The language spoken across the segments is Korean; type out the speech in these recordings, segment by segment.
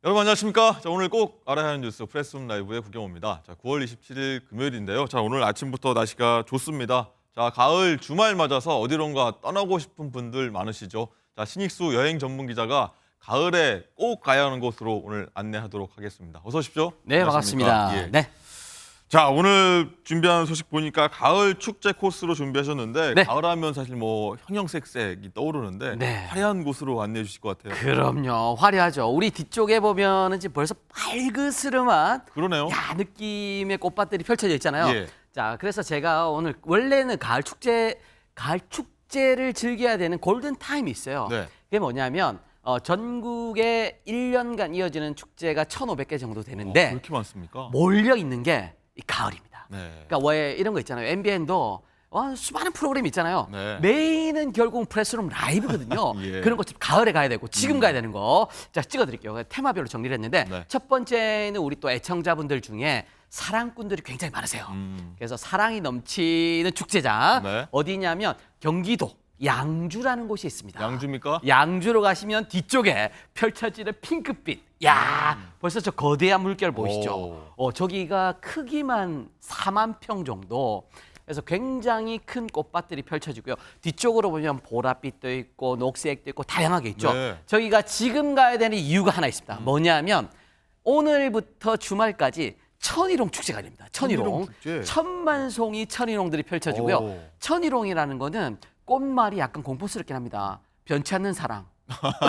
여러분 안녕하십니까? 자, 오늘 꼭 알아야 하는 뉴스 프레스룸 라이브의 구경호입니다. 자, 9월 27일 금요일인데요. 자, 오늘 아침부터 날씨가 좋습니다. 자, 가을 주말 맞아서 어디론가 떠나고 싶은 분들 많으시죠? 자, 신익수 여행 전문 기자가 가을에 꼭 가야 하는 곳으로 오늘 안내하도록 하겠습니다. 어서 오십시오. 네, 안녕하십니까? 반갑습니다. 예. 네. 자, 오늘 준비한 소식 보니까 가을 축제 코스로 준비하셨는데 네. 가을하면 사실 뭐 형형색색이 떠오르는데 네. 화려한 곳으로 안내해 주실 것 같아요. 그럼요. 화려하죠. 우리 뒤쪽에 보면은 지금 벌써 빨그스름한 그러네요. 느낌의 꽃밭들이 펼쳐져 있잖아요. 예. 자, 그래서 제가 오늘 원래는 가을 축제를 즐겨야 되는 골든 타임이 있어요. 네. 그게 뭐냐면 전국에 1년간 이어지는 축제가 1,500개 정도 되는데 그렇게 많습니까? 몰려 있는 게 이 가을입니다. 네. 그러니까 왜 이런 거 있잖아요. MBN도 수많은 프로그램이 있잖아요. 네. 메인은 결국 프레스룸 라이브거든요. 예. 그런 것좀 가을에 가야 되고 지금 가야 되는 거. 자, 찍어드릴게요. 테마별로 정리를 했는데 네. 첫 번째는 우리 또 애청자분들 중에 사랑꾼들이 굉장히 많으세요. 그래서 사랑이 넘치는 축제장 네. 어디냐면 경기도 양주라는 곳이 있습니다. 양주입니까? 양주로 가시면 뒤쪽에 펼쳐지는 핑크빛. 야, 벌써 저 거대한 물결 보이시죠? 저기가 크기만 4만 평 정도. 그래서 굉장히 큰 꽃밭들이 펼쳐지고요. 뒤쪽으로 보면 보랏빛도 있고 녹색도 있고 다양하게 있죠. 네. 저희가 지금 가야 되는 이유가 하나 있습니다. 뭐냐면 오늘부터 주말까지 천일홍 축제가 열립니다. 천일홍. 축제. 1,000만 송이 천일홍들이 펼쳐지고요. 오. 천일홍이라는 거는 꽃말이 약간 공포스럽긴 합니다. 변치 않는 사랑.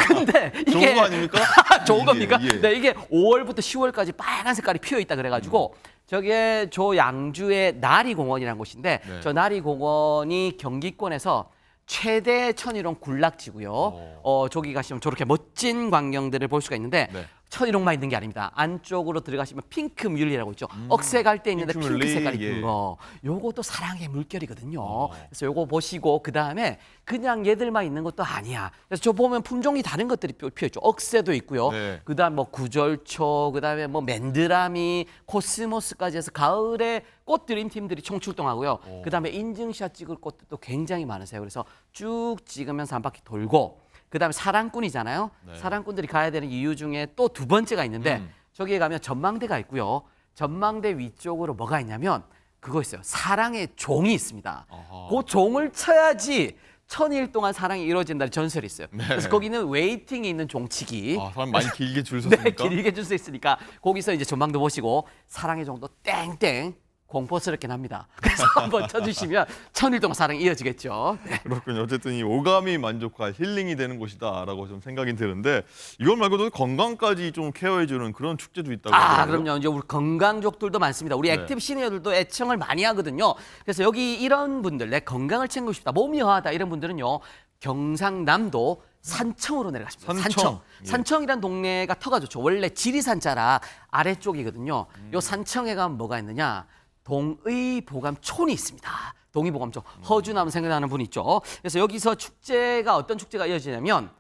근데 이게 좋은 거 아닙니까? 좋은 예, 겁니까? 예. 네, 이게 5월부터 10월까지 빨간 색깔이 피어 있다 그래가지고 저게 저 양주의 나리공원이라는 곳인데 네. 저 나리공원이 경기권에서 최대 천일홍 군락지고요. 저기 가시면 저렇게 멋진 광경들을 볼 수가 있는데 네. 천일홍만 있는 게 아닙니다. 안쪽으로 들어가시면 핑크 뮬리라고 있죠. 억새 갈 때 있는데 핑크 핑크 뮬리, 색깔이 예. 든 거. 요것도 사랑의 물결이거든요. 그래서 요거 보시고 그다음에 그냥 얘들만 있는 것도 아니야. 그래서 저 보면 품종이 다른 것들이 피어 있죠. 억새도 있고요. 네. 그다음 뭐 구절초, 그다음에 뭐 맨드라미, 코스모스까지 해서 가을에 꽃 드림팀들이 총출동하고요. 그다음에 인증샷 찍을 꽃들도 굉장히 많으세요. 그래서 쭉 찍으면서 한 바퀴 돌고 그다음에 사랑꾼이잖아요. 네. 사랑꾼들이 가야 되는 이유 중에 또 두 번째가 있는데 저기에 가면 전망대가 있고요. 전망대 위쪽으로 뭐가 있냐면 그거 있어요. 사랑의 종이 있습니다. 아하. 그 종을 쳐야지 1,000일 동안 사랑이 이루어진다는 전설이 있어요. 그래서 거기는 웨이팅이 있는 종치기. 아, 사람 많이 길게 줄 네, 섰습니까? 길게 줄 수 있으니까 거기서 이제 전망도 보시고 사랑의 종도 땡땡 공포스럽긴 합니다. 그래서 한번 쳐주시면 1,000일 동안 사랑이 이어지겠죠. 네. 그렇군요. 어쨌든 이 오감이 만족할 힐링이 되는 곳이다라고 좀 생각이 드는데 이것 말고도 건강까지 좀 케어해주는 그런 축제도 있다고 하더라고요. 그럼요. 이제 우리 건강족들도 많습니다. 우리 네. 액티브 시니어들도 애청을 많이 하거든요. 그래서 여기 이런 분들, 내 건강을 챙기고 싶다, 몸이 허하다 이런 분들은요. 경상남도 산청으로 내려가십니다. 산청. 예. 산청이란 동네가 터가 좋죠. 원래 지리산 자락 아래쪽이거든요. 요 산청에 가면 뭐가 있느냐? 동의보감촌이 있습니다. 동의보감촌. 허주나면 생각나는 분 있죠. 그래서 여기서 축제가 어떤 축제가 이어지냐면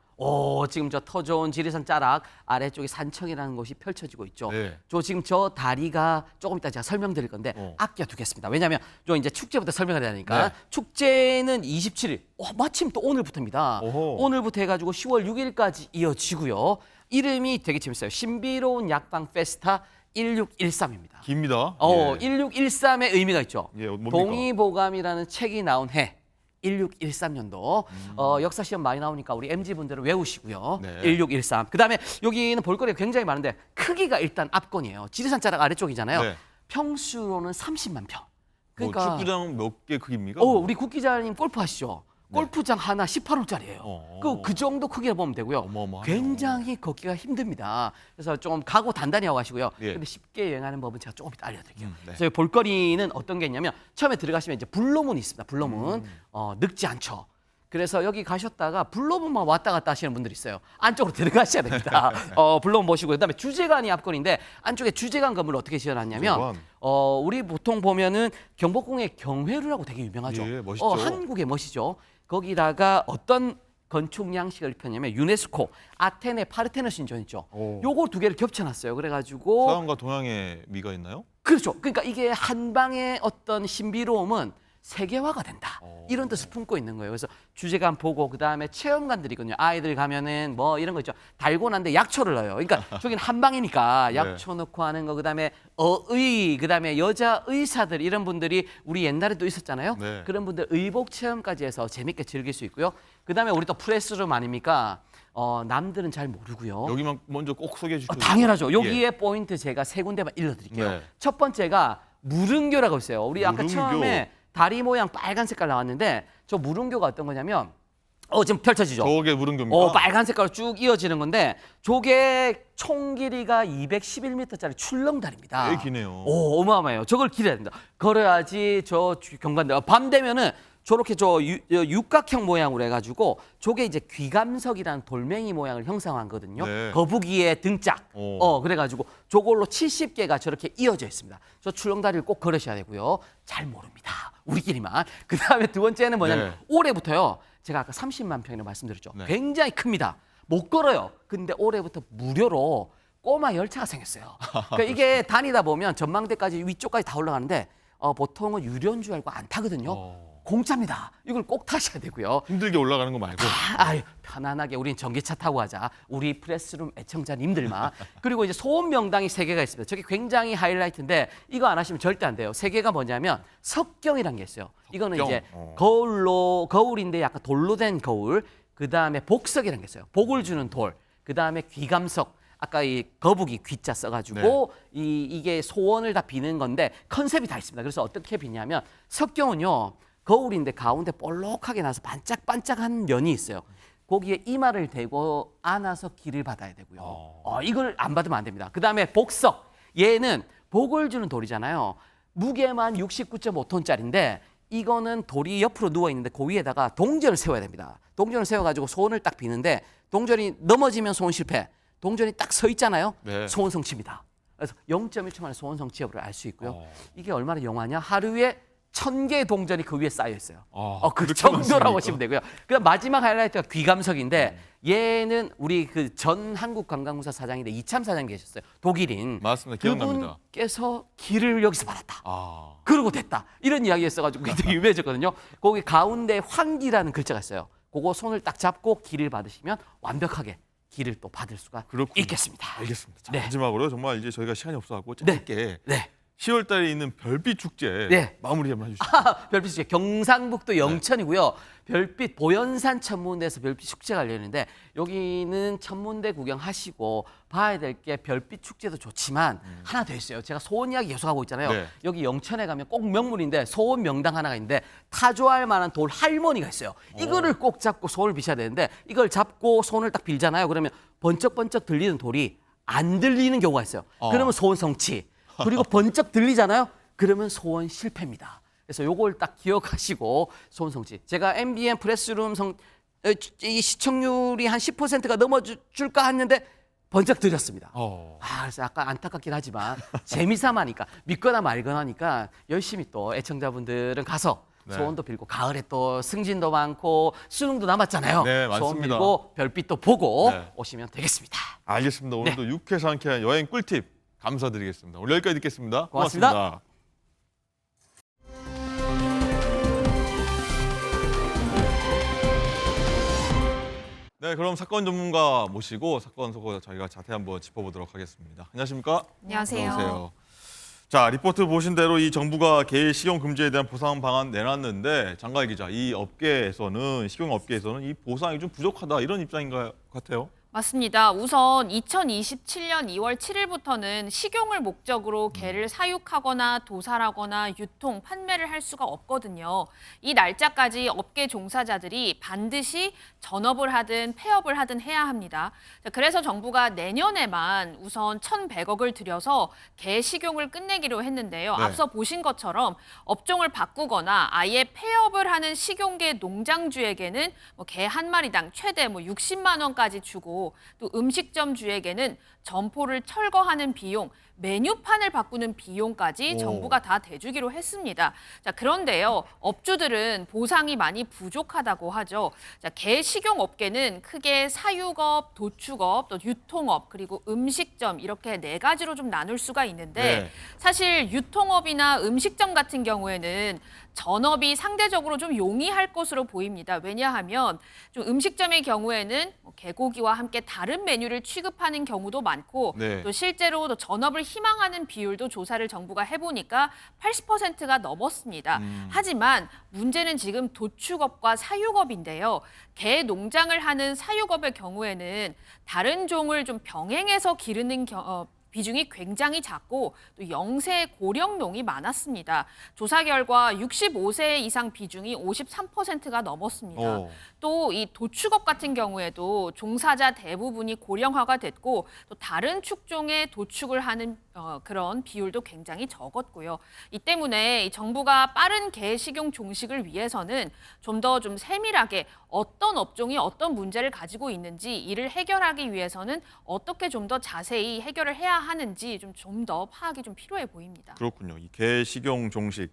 지금 저 터 좋은 지리산 자락 아래쪽에 산청이라는 곳이 펼쳐지고 있죠. 네. 지금 저 다리가 조금 이따 제가 설명드릴 건데 아껴두겠습니다. 왜냐하면 저 이제 축제부터 설명을 해야 되니까 네. 축제는 27일 마침 또 오늘부터입니다. 오호. 오늘부터 해가지고 10월 6일까지 이어지고요. 이름이 되게 재밌어요. 신비로운 약방 페스타 1613입니다. 깁니다. 1613의 의미가 있죠. 예, 뭡니까? 동의보감이라는 책이 나온 해 1613년도 역사 시험 많이 나오니까 우리 MZ분들은 외우시고요. 네. 1613. 그다음에 여기는 볼거리가 굉장히 많은데 크기가 일단 압권이에요. 지리산 자락 아래쪽이잖아요. 네. 평수로는 30만 평. 뭐 그러니까 축구장 몇 개 크기입니까? 우리 국 기자님 골프 하시죠? 골프장 하나 18홀짜리예요. 어. 그 정도 크기를 보면 되고요. 어마어마하네요. 굉장히 걷기가 힘듭니다. 그래서 좀 각오 단단히 하고 가시고요. 예. 근데 쉽게 여행하는 법은 제가 조금 이따 알려드릴게요. 네. 그래서 볼거리는 어떤 게 있냐면 처음에 들어가시면 이제 불로문이 있습니다. 불로문 늙지 않죠. 그래서 여기 가셨다가 불로문만 왔다 갔다 하시는 분들이 있어요. 안쪽으로 들어가셔야 됩니다. 불로문 보시고 그다음에 주제관이 앞권인데 안쪽에 주제관 건물을 어떻게 지어놨냐면 주제관. 우리 보통 보면은 경복궁의 경회루라고 되게 유명하죠. 예, 멋있죠. 한국의 멋이죠. 거기다가 어떤 건축 양식을 폈냐면 유네스코 아테네 파르테논 신전 있죠. 요거 두 개를 겹쳐놨어요. 그래가지고 서양과 동양의 미가 있나요? 그렇죠. 그러니까 이게 한방의 어떤 신비로움은 세계화가 된다. 이런 뜻을 품고 있는 거예요. 그래서 주제관 보고 그다음에 체험관들이거든요. 아이들 가면은 뭐 이런 거 있죠. 달고 난데 약초를 넣어요. 그러니까 저긴 한방이니까 약초 넣고 하는 거 그다음에 어의 그다음에 여자 의사들 이런 분들이 우리 옛날에도 있었잖아요. 네. 그런 분들 의복 체험까지 해서 재밌게 즐길 수 있고요. 그다음에 우리 또 프레스룸 아닙니까? 남들은 잘 모르고요. 여기만 먼저 꼭 소개해 주시죠. 당연하죠. 여기에 포인트 제가 세 군데만 일러드릴게요. 네. 첫 번째가 무릉교라고 있어요. 우리 아까 무릉교. 처음에 다리 모양 빨간 색깔 나왔는데 저 무릉교가 어떤 거냐면 지금 펼쳐지죠. 저게 무릉교입니까? 빨간 색깔로 쭉 이어지는 건데 저게 총 길이가 211m짜리 출렁다리입니다. 되게 기네요. 어마어마해요. 저걸 길어야 된다. 걸어야지 저 경관들. 밤 되면은 저렇게 육각형 모양으로 해가지고 저게 이제 귀감석이라는 돌멩이 모양을 형성한거든요. 네. 거북이의 등짝. 그래가지고 저걸로 70개가 저렇게 이어져 있습니다. 저 출렁다리를 꼭 걸으셔야 되고요. 잘 모릅니다. 우리끼리만. 그 다음에 두 번째는 뭐냐면 네. 올해부터요. 제가 아까 30만 평이라고 말씀드렸죠. 네. 굉장히 큽니다. 못 걸어요. 근데 올해부터 무료로 꼬마 열차가 생겼어요. 그러니까 이게 다니다 보면 전망대까지 위쪽까지 다 올라가는데 보통은 유료인 줄 알고 안 타거든요. 공짜입니다. 이걸 꼭 타셔야 되고요. 힘들게 올라가는 거 말고. 아유, 편안하게 우린 전기차 타고 가자. 우리 프레스룸 애청자님들만. 그리고 이제 소원 명당이 3개가 있습니다. 저게 굉장히 하이라이트인데 이거 안 하시면 절대 안 돼요. 3개가 뭐냐면 석경이라는 게 있어요. 이거는 이제 거울인데 약간 돌로 된 거울. 그다음에 복석이라는 게 있어요. 복을 주는 돌. 그다음에 귀감석. 아까 이 거북이 귀자 써가지고 이게 소원을 다 비는 건데 컨셉이 다 있습니다. 그래서 어떻게 비냐면 석경은요. 거울인데 가운데 볼록하게 나서 반짝반짝한 면이 있어요. 거기에 이마를 대고 안아서 길을 받아야 되고요. 이걸 안 받으면 안 됩니다. 그다음에 복석. 얘는 복을 주는 돌이잖아요. 무게만 69.5톤짜리인데 이거는 돌이 옆으로 누워있는데 그 위에다가 동전을 세워야 됩니다. 동전을 세워가지고 소원을 딱 비는데 동전이 넘어지면 소원 실패. 동전이 딱 서 있잖아요. 네. 소원 성취입니다. 그래서 0.1초 만에 소원 성취 여부를 알 수 있고요. 이게 얼마나 영화냐? 하루에 1000개의 동전이 그 위에 쌓여 있어요. 그 그렇게 정도라고 많습니까? 보시면 되고요. 그다음 마지막 하이라이트가 귀감석인데 얘는 우리 그 전 한국관광공사 사장인데 이참 사장 계셨어요. 독일인. 맞습니다. 기억납니다. 그분께서 길을 여기서 받았다. 아. 그러고 됐다. 이런 이야기 했어가지고 되게 유명해졌거든요. 거기 가운데 환기라는 글자가 있어요. 그거 손을 딱 잡고 길을 받으시면 완벽하게 길을 또 받을 수가 그렇군요. 있겠습니다. 알겠습니다. 자, 네. 마지막으로 정말 이제 저희가 시간이 없어갖고 네. 짧게 네. 10월 달에 있는 별빛 축제 네. 마무리 한번 해주시죠. 별빛 축제 경상북도 영천이고요. 별빛 보현산 천문대에서 별빛 축제가 열리는데 여기는 천문대 구경하시고 봐야 될 게 별빛 축제도 좋지만 하나 더 있어요. 제가 소원 이야기 계속하고 있잖아요. 네. 여기 영천에 가면 꼭 명물인데 소원 명당 하나가 있는데 타조할 만한 돌 할머니가 있어요. 이거를 꼭 잡고 소원을 비셔야 되는데 이걸 잡고 소원을 딱 빌잖아요. 그러면 번쩍번쩍 들리는 돌이 안 들리는 경우가 있어요. 그러면 소원 성취. 그리고 번쩍 들리잖아요. 그러면 소원 실패입니다. 그래서 요걸 딱 기억하시고 소원 성취. 제가 MBN 프레스룸 이 시청률이 한 10%가 넘어줄까 했는데 번쩍 들렸습니다. 그래서 약간 안타깝긴 하지만 재미삼아니까 믿거나 말거나니까 열심히 또 애청자분들은 가서 소원도 빌고 가을에 또 승진도 많고 수능도 남았잖아요. 네, 소원 맞습니다. 빌고 별빛도 보고 네. 오시면 되겠습니다. 알겠습니다. 오늘도 유쾌 상쾌한 여행 꿀팁 감사드리겠습니다. 오늘 여기까지 듣겠습니다. 고맙습니다. 네, 그럼 사건 전문가 모시고 사건 속을 저희가 자세히 한번 짚어보도록 하겠습니다. 안녕하십니까? 안녕하세요. 자, 리포트 보신 대로 이 정부가 개일 식용 금지에 대한 보상 방안 내놨는데 장가희 기자, 이 업계에서는 식용 업계에서는 이 보상이 좀 부족하다 이런 입장인 것 같아요. 맞습니다. 우선 2027년 2월 7일부터는 식용을 목적으로 개를 사육하거나 도살하거나 유통, 판매를 할 수가 없거든요. 이 날짜까지 업계 종사자들이 반드시 전업을 하든 폐업을 하든 해야 합니다. 그래서 정부가 내년에만 우선 1,100억을 들여서 개 식용을 끝내기로 했는데요. 네. 앞서 보신 것처럼 업종을 바꾸거나 아예 폐업을 하는 식용개 농장주에게는 개 한 마리당 최대 60만 원까지 주고 또 음식점 주에게는 점포를 철거하는 비용, 메뉴판을 바꾸는 비용까지 오. 정부가 다 대주기로 했습니다. 자, 그런데요, 업주들은 보상이 많이 부족하다고 하죠. 자, 개 식용 업계는 크게 사육업, 도축업, 또 유통업, 그리고 음식점 이렇게 네 가지로 좀 나눌 수가 있는데 네. 사실 유통업이나 음식점 같은 경우에는 전업이 상대적으로 좀 용이할 것으로 보입니다. 왜냐하면 좀 음식점의 경우에는 뭐 개고기와 함께 다른 메뉴를 취급하는 경우도 많고 네. 또 실제로 또 전업을 희망하는 비율도 조사를 정부가 해보니까 80%가 넘었습니다. 하지만 문제는 지금 도축업과 사육업인데요. 개 농장을 하는 사육업의 경우에는 다른 종을 좀 병행해서 기르는 비중이 굉장히 작고 또 영세 고령농이 많았습니다. 조사 결과 65세 이상 비중이 53%가 넘었습니다. 어. 또 이 도축업 같은 경우에도 종사자 대부분이 고령화가 됐고 또 다른 축종의 도축을 하는 그런 비율도 굉장히 적었고요. 이 때문에 이 정부가 빠른 개 식용 종식을 위해서는 좀 더 좀 세밀하게 어떤 업종이 어떤 문제를 가지고 있는지 이를 해결하기 위해서는 어떻게 좀 더 자세히 해결을 해야 하는지 좀 더 파악이 좀 필요해 보입니다. 그렇군요. 이 개 식용 종식.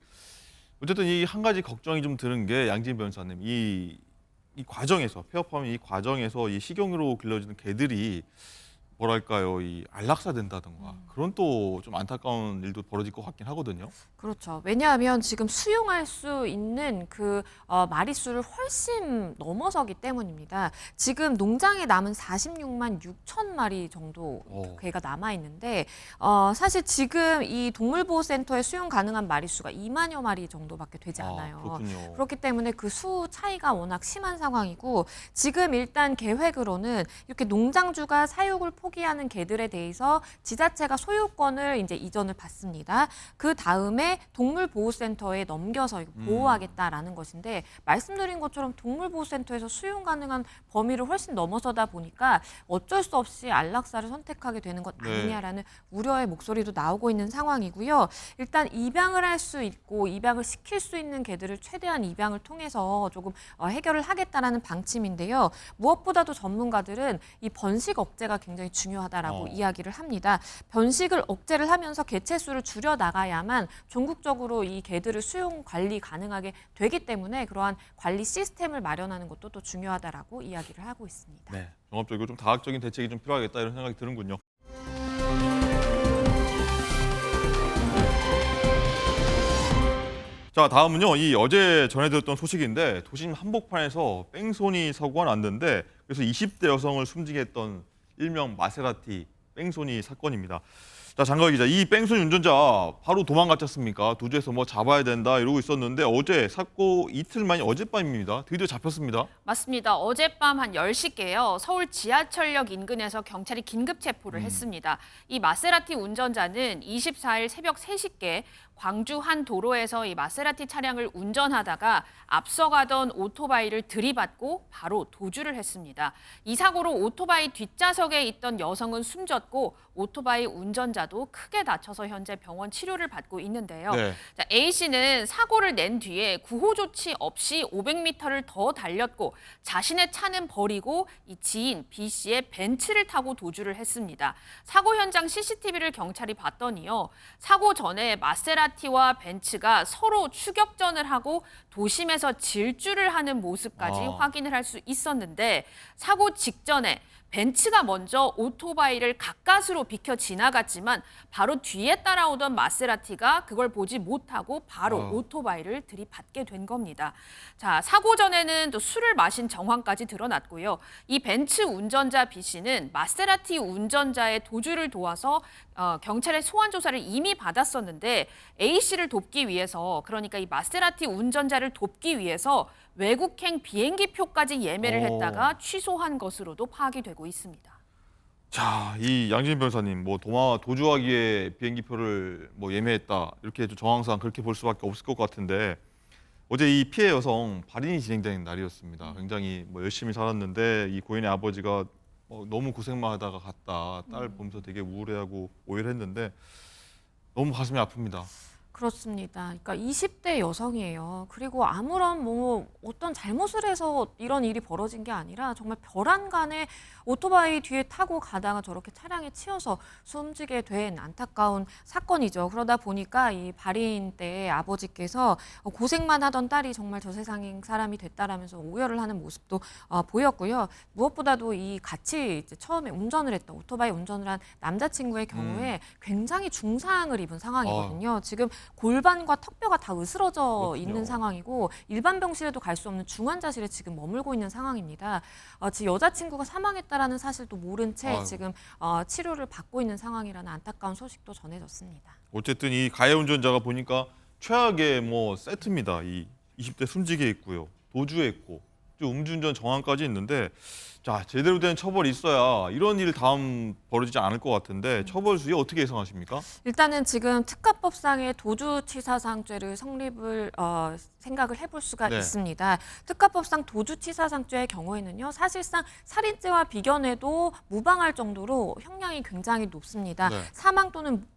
어쨌든 이 한 가지 걱정이 좀 드는 게 양진 변호사님, 이 과정에서 폐업하면 이 과정에서 이 식용으로 길러지는 개들이 뭐랄까요, 이 안락사 된다든가 그런 또 좀 안타까운 일도 벌어질 것 같긴 하거든요. 그렇죠. 왜냐하면 지금 수용할 수 있는 그 마리수를 훨씬 넘어서기 때문입니다. 지금 농장에 남은 46만 6천 마리 정도 개가 남아 있는데 사실 지금 이 동물보호센터에 수용 가능한 마리수가 2만여 마리 정도밖에 되지 않아요. 그렇군요. 그렇기 때문에 그 수 차이가 워낙 심한 상황이고 지금 일단 계획으로는 이렇게 농장주가 사육을 포기하는 개들에 대해서 지자체가 소유권을 이제 이전을 받습니다. 그 다음에 동물보호센터에 넘겨서 이거 보호하겠다라는 것인데 말씀드린 것처럼 동물보호센터에서 수용 가능한 범위를 훨씬 넘어서다 보니까 어쩔 수 없이 안락사를 선택하게 되는 것 네. 아니냐라는 우려의 목소리도 나오고 있는 상황이고요. 일단 입양을 할 수 있고 입양을 시킬 수 있는 개들을 최대한 입양을 통해서 조금 해결을 하겠다라는 방침인데요. 무엇보다도 전문가들은 이 번식 억제가 굉장히 중요하다라고 이야기를 합니다. 번식을 억제를 하면서 개체 수를 줄여 나가야만 전국적으로 이 개들을 수용 관리 가능하게 되기 때문에 그러한 관리 시스템을 마련하는 것도 또 중요하다라고 이야기를 하고 있습니다. 네, 종합적이고 좀 다각적인 대책이 좀 필요하겠다 이런 생각이 드는군요. 자, 다음은요. 이 어제 전해드렸던 소식인데 도심 한복판에서 뺑소니 사고가 났는데 그래서 20대 여성을 숨지게 했던 일명 마세라티 뺑소니 사건입니다. 자, 장가희 기자, 이 뺑소니 운전자 바로 도망갔지 않습니까? 도주해서 뭐 잡아야 된다 이러고 있었는데 어제 사고 이틀 만이 어젯밤입니다. 드디어 잡혔습니다. 맞습니다. 어젯밤 한 10시께요. 서울 지하철역 인근에서 경찰이 긴급 체포를 했습니다. 이 마세라티 운전자는 24일 새벽 3시께 광주 한 도로에서 이 마세라티 차량을 운전하다가 앞서가던 오토바이를 들이받고 바로 도주를 했습니다. 이 사고로 오토바이 뒷좌석에 있던 여성은 숨졌고 오토바이 운전자도 크게 다쳐서 현재 병원 치료를 받고 있는데요. 네. 자, A 씨는 사고를 낸 뒤에 구호 조치 없이 500m를 더 달렸고 자신의 차는 버리고 이 지인 B 씨의 벤츠를 타고 도주를 했습니다. 사고 현장 CCTV를 경찰이 봤더니요. 사고 전에 마세라티와 벤츠가 서로 추격전을 하고 도심에서 질주를 하는 모습까지 확인을 할 수 있었는데 사고 직전에 벤츠가 먼저 오토바이를 가까스로 비켜 지나갔지만 바로 뒤에 따라오던 마세라티가 그걸 보지 못하고 바로 오토바이를 들이받게 된 겁니다. 자, 사고 전에는 또 술을 마신 정황까지 드러났고요. 이 벤츠 운전자 B 씨는 마세라티 운전자의 도주를 도와서 경찰의 소환 조사를 이미 받았었는데 A 씨를 돕기 위해서 그러니까 이 마세라티 운전자를 돕기 위해서 외국행 비행기 표까지 예매를 했다가 취소한 것으로도 파악이 되고 있습니다. 자, 이 양진 변호사님, 뭐 도주하기 위해 비행기표를 뭐 예매했다 이렇게 좀 정황상 그렇게 볼 수밖에 없을 것 같은데 어제 이 피해 여성 발인이 진행되는 날이었습니다. 굉장히 뭐 열심히 살았는데 이 고인의 아버지가 너무 고생만 하다가 갔다 딸 보면서 되게 우울해하고 오해를 했는데 너무 가슴이 아픕니다. 그렇습니다. 그러니까 20대 여성이에요. 그리고 아무런 뭐 어떤 잘못을 해서 이런 일이 벌어진 게 아니라 정말 벼랑간에 오토바이 뒤에 타고 가다가 저렇게 차량에 치여서 숨지게 된 안타까운 사건이죠. 그러다 보니까 이 발인 때 아버지께서 고생만 하던 딸이 정말 저 세상에 사람이 됐다라면서 오열을 하는 모습도 보였고요. 무엇보다도 이 같이 이제 처음에 운전을 했던 오토바이 운전을 한 남자친구의 경우에 굉장히 중상을 입은 상황이거든요. 지금 골반과 턱뼈가 다 으스러져 그렇군요. 있는 상황이고 일반 병실에도 갈 수 없는 중환자실에 지금 머물고 있는 상황입니다. 지금 여자친구가 사망했다라는 사실도 모른 채 아유. 지금 치료를 받고 있는 상황이라는 안타까운 소식도 전해졌습니다. 어쨌든 이 가해 운전자가 보니까 최악의 뭐 세트입니다. 이 20대 숨지게 있고요. 도주했고 또 음주운전 정황까지 있는데 자 제대로 된 처벌이 있어야 이런 일 다음 벌어지지 않을 것 같은데 처벌 수위 어떻게 예상하십니까? 일단은 지금 특가법상의 도주치사상죄를 성립을 생각을 해볼 수가 네. 있습니다. 특가법상 도주치사상죄의 경우에는요, 사실상 살인죄와 비견해도 무방할 정도로 형량이 굉장히 높습니다. 네. 사망 또는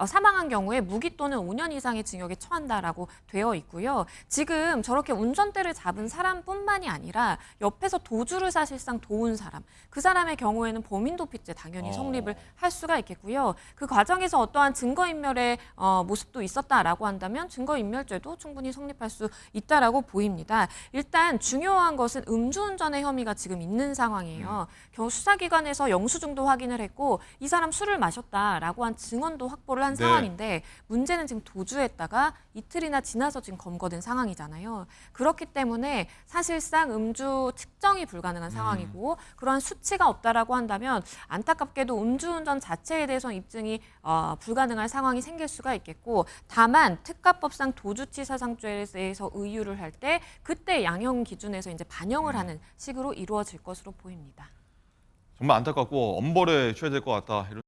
사망한 경우에 무기 또는 5년 이상의 징역에 처한다라고 되어 있고요. 지금 저렇게 운전대를 잡은 사람뿐만이 아니라 옆에서 도주를 사실상 도운 사람, 그 사람의 경우에는 범인도피죄 당연히 성립을 할 수가 있겠고요. 그 과정에서 어떠한 증거인멸의 모습도 있었다라고 한다면 증거인멸죄도 충분히 성립할 수 있다라고 보입니다. 일단 중요한 것은 음주운전의 혐의가 지금 있는 상황이에요. 경우 수사기관에서 영수증도 확인을 했고 이 사람 술을 마셨다라고 한 증언도 확보를 한 네. 상황인데 문제는 지금 도주했다가 이틀이나 지나서 지금 검거된 상황이잖아요. 그렇기 때문에 사실상 음주 측정이 불가능한 상황이고 그러한 수치가 없다라고 한다면 안타깝게도 음주운전 자체에 대해서 입증이 불가능한 상황이 생길 수가 있겠고 다만 특가법상 도주치사상죄에 대해서 의유를 할 때 그때 양형 기준에서 이제 반영을 하는 식으로 이루어질 것으로 보입니다. 정말 안타깝고 엄벌에 취해야 될 것 같다. 이런...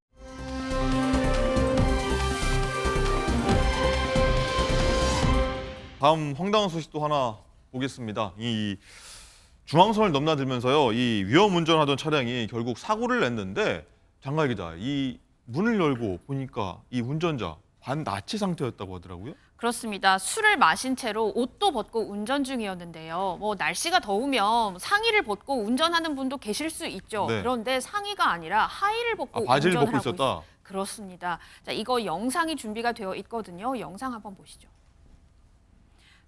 다음 황당한 소식도 하나 보겠습니다. 이 중앙선을 넘나들면서요, 이 위험 운전하던 차량이 결국 사고를 냈는데 장갈 기자, 이 문을 열고 보니까 이 운전자 반나치 상태였다고 하더라고요. 그렇습니다. 술을 마신 채로 옷도 벗고 운전 중이었는데요. 뭐 날씨가 더우면 상의를 벗고 운전하는 분도 계실 수 있죠. 네. 그런데 상의가 아니라 하의를 벗고 바지를 운전을 벗고 하고 있었다. 그렇습니다. 자, 이거 영상이 준비가 되어 있거든요. 영상 한번 보시죠.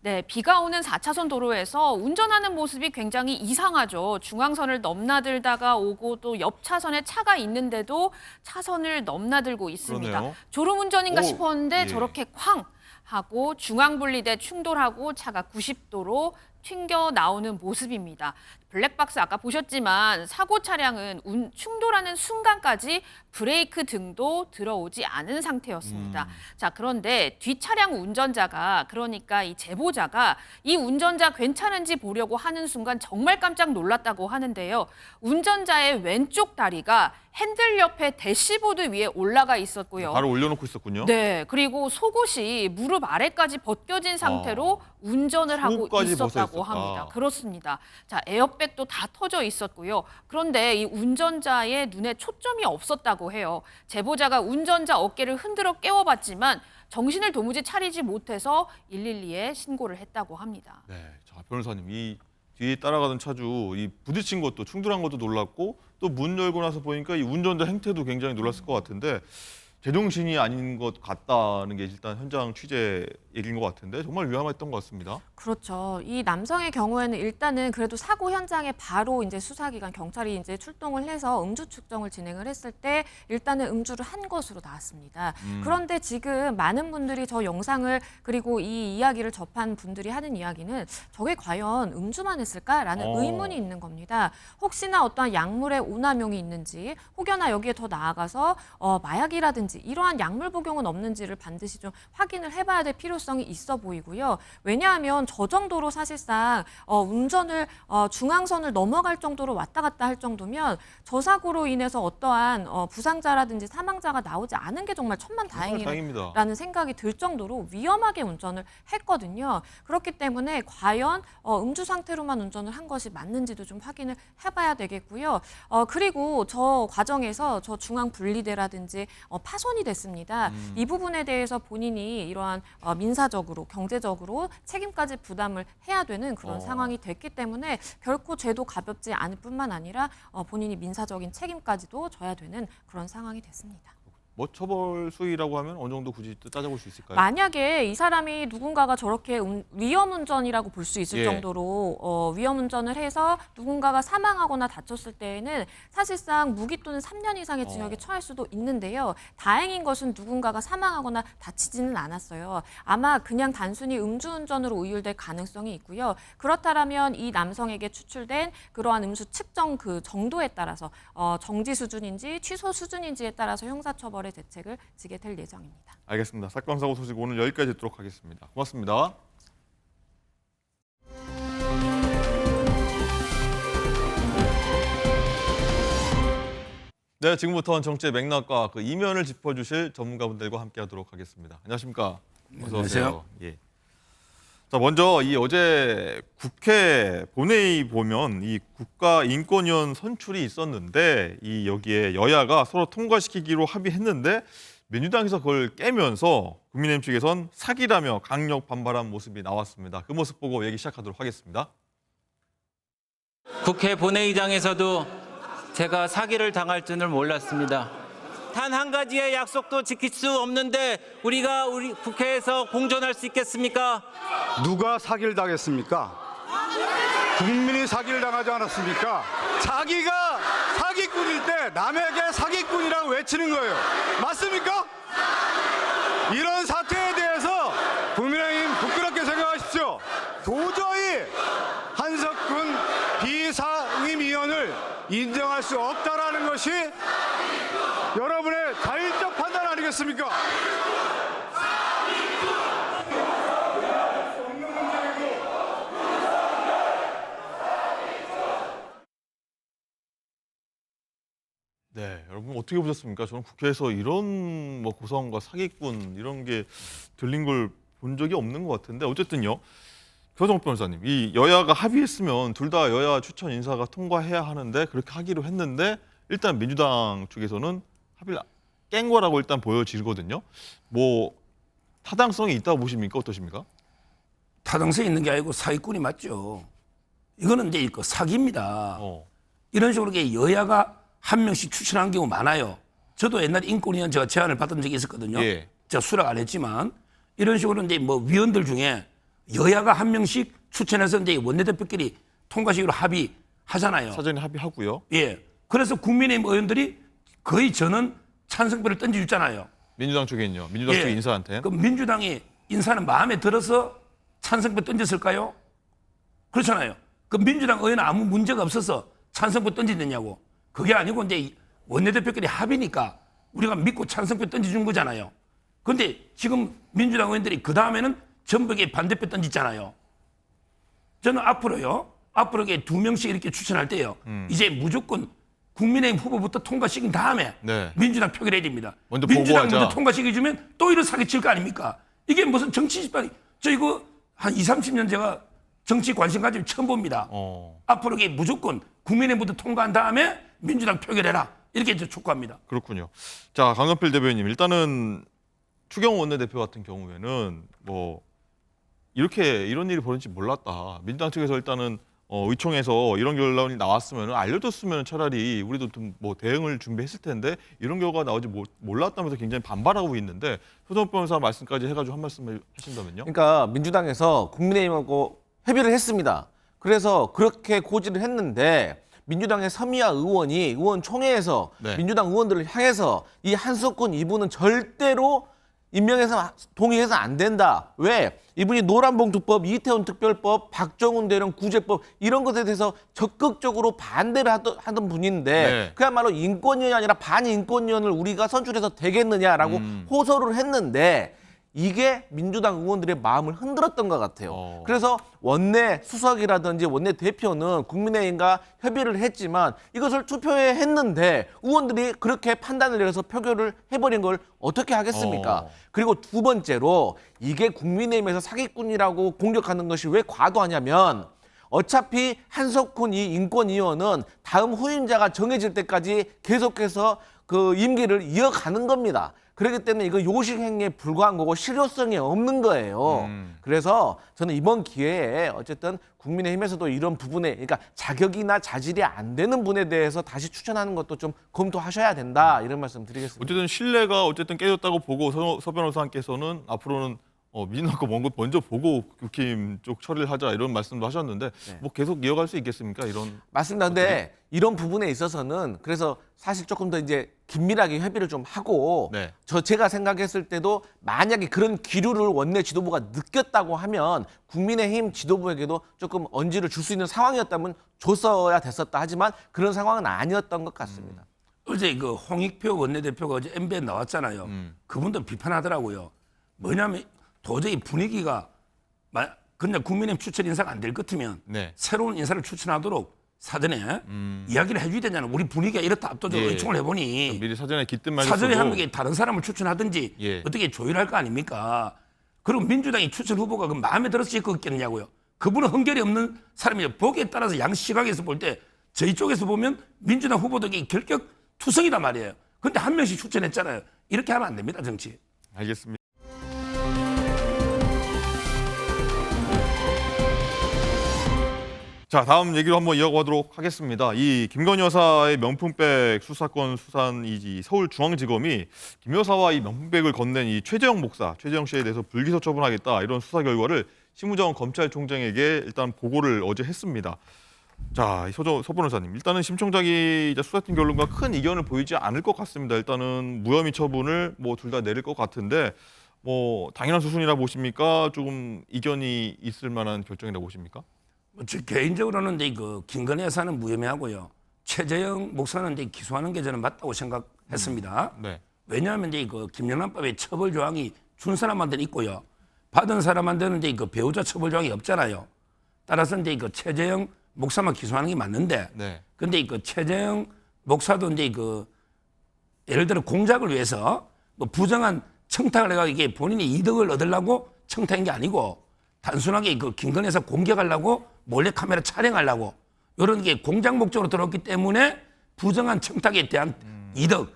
네, 비가 오는 4차선 도로에서 운전하는 모습이 굉장히 이상하죠. 중앙선을 넘나들다가 오고 또 옆 차선에 차가 있는데도 차선을 넘나들고 있습니다. 그러네요. 졸음운전인가 오, 싶었는데 예. 저렇게 쾅 하고 중앙분리대 충돌하고 차가 90도로 튕겨 나오는 모습입니다. 블랙박스 아까 보셨지만 사고 차량은 충돌하는 순간까지 브레이크 등도 들어오지 않은 상태였습니다. 자, 그런데 뒷차량 운전자가 그러니까 이 제보자가 이 운전자 괜찮은지 보려고 하는 순간 정말 깜짝 놀랐다고 하는데요. 운전자의 왼쪽 다리가 핸들 옆에 대시보드 위에 올라가 있었고요. 바로 올려놓고 있었군요. 네, 그리고 속옷이 무릎 아래까지 벗겨진 상태로 운전을 하고 속옷까지 벗어 있었다고 있었다. 합니다. 그렇습니다. 자, 에어백도 다 터져 있었고요. 그런데 이 운전자의 눈에 초점이 없었다고 해요. 제보자가 운전자 어깨를 흔들어 깨워봤지만 정신을 도무지 차리지 못해서 112에 신고를 했다고 합니다. 네, 자 변호사님, 이 뒤에 따라가던 차주 이 부딪힌 것도 충돌한 것도 놀랐고 또 문 열고 나서 보니까 이 운전자 행태도 굉장히 놀랐을 것 같은데 제정신이 아닌 것 같다는 게 일단 현장 취재 얘기인 것 같은데 정말 위험했던 것 같습니다. 그렇죠. 이 남성의 경우에는 일단은 그래도 사고 현장에 바로 이제 수사기관 경찰이 이제 출동을 해서 음주 측정을 진행을 했을 때 일단은 음주를 한 것으로 나왔습니다. 그런데 지금 많은 분들이 저 영상을 그리고 이 이야기를 접한 분들이 하는 이야기는 저게 과연 음주만 했을까라는 의문이 있는 겁니다. 혹시나 어떠한 약물의 오남용이 있는지 혹여나 여기에 더 나아가서 마약이라든지 이러한 약물 복용은 없는지를 반드시 좀 확인을 해봐야 될 필요성이 있어 보이고요. 왜냐하면 저 정도로 사실상 운전을 중앙선을 넘어갈 정도로 왔다 갔다 할 정도면 저 사고로 인해서 어떠한 부상자라든지 사망자가 나오지 않은 게 정말 다행입니다. 천만다행이라는 생각이 들 정도로 위험하게 운전을 했거든요. 그렇기 때문에 과연 음주 상태로만 운전을 한 것이 맞는지도 좀 확인을 해봐야 되겠고요. 그리고 저 과정에서 저 중앙 분리대라든지 훼손이 됐습니다. 이 부분에 대해서 본인이 이러한 민사적으로 경제적으로 책임까지 부담을 해야 되는 그런 상황이 됐기 때문에 결코 죄도 가볍지 않을 뿐만 아니라 본인이 민사적인 책임까지도 져야 되는 그런 상황이 됐습니다. 뭐 처벌 수위라고 하면 어느 정도 굳이 또 따져볼 수 있을까요? 만약에 이 사람이 누군가가 저렇게 위험운전이라고 볼 수 있을 예. 정도로 위험운전을 해서 누군가가 사망하거나 다쳤을 때에는 사실상 무기 또는 3년 이상의 징역에 처할 수도 있는데요. 다행인 것은 누군가가 사망하거나 다치지는 않았어요. 아마 그냥 단순히 음주운전으로 의율될 가능성이 있고요. 그렇다면 이 남성에게 추출된 그러한 음수 측정 그 정도에 따라서 정지 수준인지 취소 수준인지에 따라서 형사처벌 대책을 지게 될 예정입니다. 알겠습니다. 사건 사고 소식 오늘 여기까지 듣도록 하겠습니다. 고맙습니다. 네, 지금부터는 정치의 맥락과 그 이면을 짚어주실 전문가분들과 함께하도록 하겠습니다. 안녕하십니까? 어서 오세요. 안녕하세요. 예. 자, 먼저 이 어제 국회 본회의 보면 이 국가인권위원 선출이 있었는데 이 여기에 여야가 서로 통과시키기로 합의했는데 민주당에서 그걸 깨면서 국민의힘 측에선 사기라며 강력 반발한 모습이 나왔습니다. 그 모습 보고 얘기 시작하도록 하겠습니다. 국회 본회의장에서도 제가 사기를 당할 줄은 몰랐습니다. 단 한 가지의 약속도 지킬 수 없는데 우리 국회에서 공존할 수 있겠습니까? 누가 사기를 당했습니까? 국민이 사기를 당하지 않았습니까? 자기가 사기꾼일 때 남에게 사기꾼이라고 외치는 거예요. 맞습니까? 이런 사태에 대해서 국민의힘 부끄럽게 생각하십시오. 도저히 한석훈 비상임위원을 인정할 수 없다라는 것이 여러분의 자율적 판단 아니겠습니까? 네, 여러분 어떻게 보셨습니까? 저는 국회에서 이런 뭐 고성과 사기꾼 이런 게 들린 걸 본 적이 없는 것 같은데 어쨌든요. 교정욱 변호사님, 이 여야가 합의했으면 둘 다 여야 추천 인사가 통과해야 하는데 그렇게 하기로 했는데 일단 민주당 쪽에서는 합의를 깬 거라고 일단 보여지거든요. 뭐 타당성이 있다고 보십니까? 어떠십니까? 타당성이 있는 게 아니고 사기꾼이 맞죠. 이거는 이제 그 사기입니다. 이런 식으로 여야가 한 명씩 추천한 경우 많아요. 저도 옛날에 인권위원 제가 제안을 받은 적이 있었거든요. 예. 제가 수락 안 했지만 이런 식으로 이제 뭐 위원들 중에 여야가 한 명씩 추천해서 이제 원내대표끼리 통과식으로 합의하잖아요. 사전에 합의하고요. 예. 그래서 국민의힘 의원들이 거의 저는 찬성표를 던져줬잖아요. 민주당 쪽에는요. 민주당 쪽 인사한테. 그럼 민주당이 인사는 마음에 들어서 찬성표 던졌을까요? 그렇잖아요. 그 민주당 의원은 아무 문제가 없어서 찬성표 던지느냐고. 그게 아니고 이제 원내대표끼리 합의니까 우리가 믿고 찬성표 던져준 거잖아요. 그런데 지금 민주당 의원들이 그 다음에는 전부 반대표 던지잖아요. 저는 앞으로요. 앞으로 2명씩 이렇게 추천할 때요. 이제 무조건 국민의힘 후보부터 통과시킨 다음에 네. 민주당 표결해야 됩니다. 먼저 민주당 보고하자. 먼저 통과시켜주면 또 이런 사기 칠 거 아닙니까? 이게 무슨 정치 집단이. 저 이거 한 20, 30년 제가 정치 관심 가지고 처음 봅니다. 앞으로 무조건 국민의힘부터 통과한 다음에 민주당 표결해라. 이렇게 촉구합니다. 그렇군요. 자, 강연필 대변인 일단은 추경호 원내대표 같은 경우에는 뭐 이런 일이 벌어질지 몰랐다. 민주당 측에서 일단은 의총에서 이런 결론이 나왔으면 알려줬으면 차라리 우리도 좀 뭐 대응을 준비했을 텐데 이런 결과가 나오지 몰랐다면서 굉장히 반발하고 있는데 조정욱 변호사 말씀까지 해가지고 한 말씀 하신다면요? 그러니까 민주당에서 국민의힘하고 협의를 했습니다. 그래서 그렇게 고지를 했는데 민주당의 서미아 의원이 의원총회에서 네. 민주당 의원들을 향해서 이 한석훈 이분은 절대로 임명해서 동의해서 안 된다. 왜? 이분이 노란봉투법, 이태원 특별법, 박정훈 대령 구제법 이런 것에 대해서 적극적으로 반대를 하던 분인데 네. 그야말로 인권위원이 아니라 반인권위원을 우리가 선출해서 되겠느냐라고 호소를 했는데 이게 민주당 의원들의 마음을 흔들었던 것 같아요. 그래서 원내 수석이라든지 원내 대표는 국민의힘과 협의를 했지만 이것을 투표에 했는데 의원들이 그렇게 판단을 내려서 표결을 해버린 걸 어떻게 하겠습니까? 그리고 두 번째로 이게 국민의힘에서 사기꾼이라고 공격하는 것이 왜 과도하냐면 어차피 한석훈 이 인권위원은 다음 후임자가 정해질 때까지 계속해서 그 임기를 이어가는 겁니다. 그렇기 때문에 이거 요식 행위에 불과한 거고 실효성이 없는 거예요. 그래서 저는 이번 기회에 어쨌든 국민의힘에서도 이런 부분에 그러니까 자격이나 자질이 안 되는 분에 대해서 다시 추천하는 것도 좀 검토하셔야 된다 이런 말씀 드리겠습니다. 어쨌든 신뢰가 어쨌든 깨졌다고 보고 서 변호사님께서는 앞으로는 민주당 거 먼저 보고 국힘 쪽 처리를 하자 이런 말씀도 하셨는데 뭐 계속 이어갈 수 있겠습니까? 이런 맞습니다. 근데 이런 부분에 있어서는 그래서 사실 조금 더 이제 긴밀하게 협의를 좀 하고 네. 제가 생각했을 때도 만약에 그런 기류를 원내 지도부가 느꼈다고 하면 국민의힘 지도부에게도 조금 언지를 줄 수 있는 상황이었다면 줬어야 됐었다 하지만 그런 상황은 아니었던 것 같습니다. 어제 그 홍익표 원내대표가 어제 MB에 나왔잖아요. 그분도 비판하더라고요. 뭐냐면 도저히 분위기가 그냥 국민의힘 추천 인사가 안 될 것 같으면 네. 새로운 인사를 추천하도록 사전에 이야기를 해줘야 되잖아요. 우리 분위기가 이렇다 압도적으로 예. 의총을 해보니 미리 사전에 깃든 사전에 한 말씀도 명이 다른 사람을 추천하든지 예. 어떻게 조율할 거 아닙니까? 그리고 민주당이 추천 후보가 그 마음에 들어서 찍었겠냐고요. 그분은 흥결이 없는 사람이에요. 보기에 따라서 양시각에서 볼 때 저희 쪽에서 보면 민주당 후보들이 결격 투성이단 말이에요. 그런데 한 명씩 추천했잖아요. 이렇게 하면 안 됩니다, 정치. 알겠습니다. 자, 다음 얘기로 한번 이어가도록 하겠습니다. 이 김건희 여사의 명품백 수사권 수산이지 서울중앙지검이 김 여사와 이 명품백을 건넨 이 최재형 목사, 최재형 씨에 대해서 불기소 처분하겠다 이런 수사 결과를 심우정 검찰총장에게 일단 보고를 어제 했습니다. 자, 서 변호사님, 일단은 심청장이 수사팀 결론과 큰 이견을 보이지 않을 것 같습니다. 일단은 무혐의 처분을 뭐 둘 다 내릴 것 같은데 뭐 당연한 수순이라 보십니까? 조금 이견이 있을 만한 결정이라고 보십니까? 저 개인적으로는 이제 그 김건희 여사는 무혐의하고요. 최재형 목사는 이제 기소하는 게 저는 맞다고 생각했습니다. 네. 왜냐하면 이제 그 김영란법에 처벌 조항이 준 사람한테는 있고요. 받은 사람한테는 이제 그 배우자 처벌 조항이 없잖아요. 따라서 이제 그 최재형 목사만 기소하는 게 맞는데, 네. 근데 그 최재형 목사도 이제 그 예를 들어 공작을 위해서 뭐 부정한 청탁을 해가 이게 본인이 이득을 얻으려고 청탁한 게 아니고 단순하게 그 김건희 여사 공격하려고 몰래 카메라 촬영하려고 이런 게 공작 목적으로 들어왔기 때문에 부정한 청탁에 대한 이득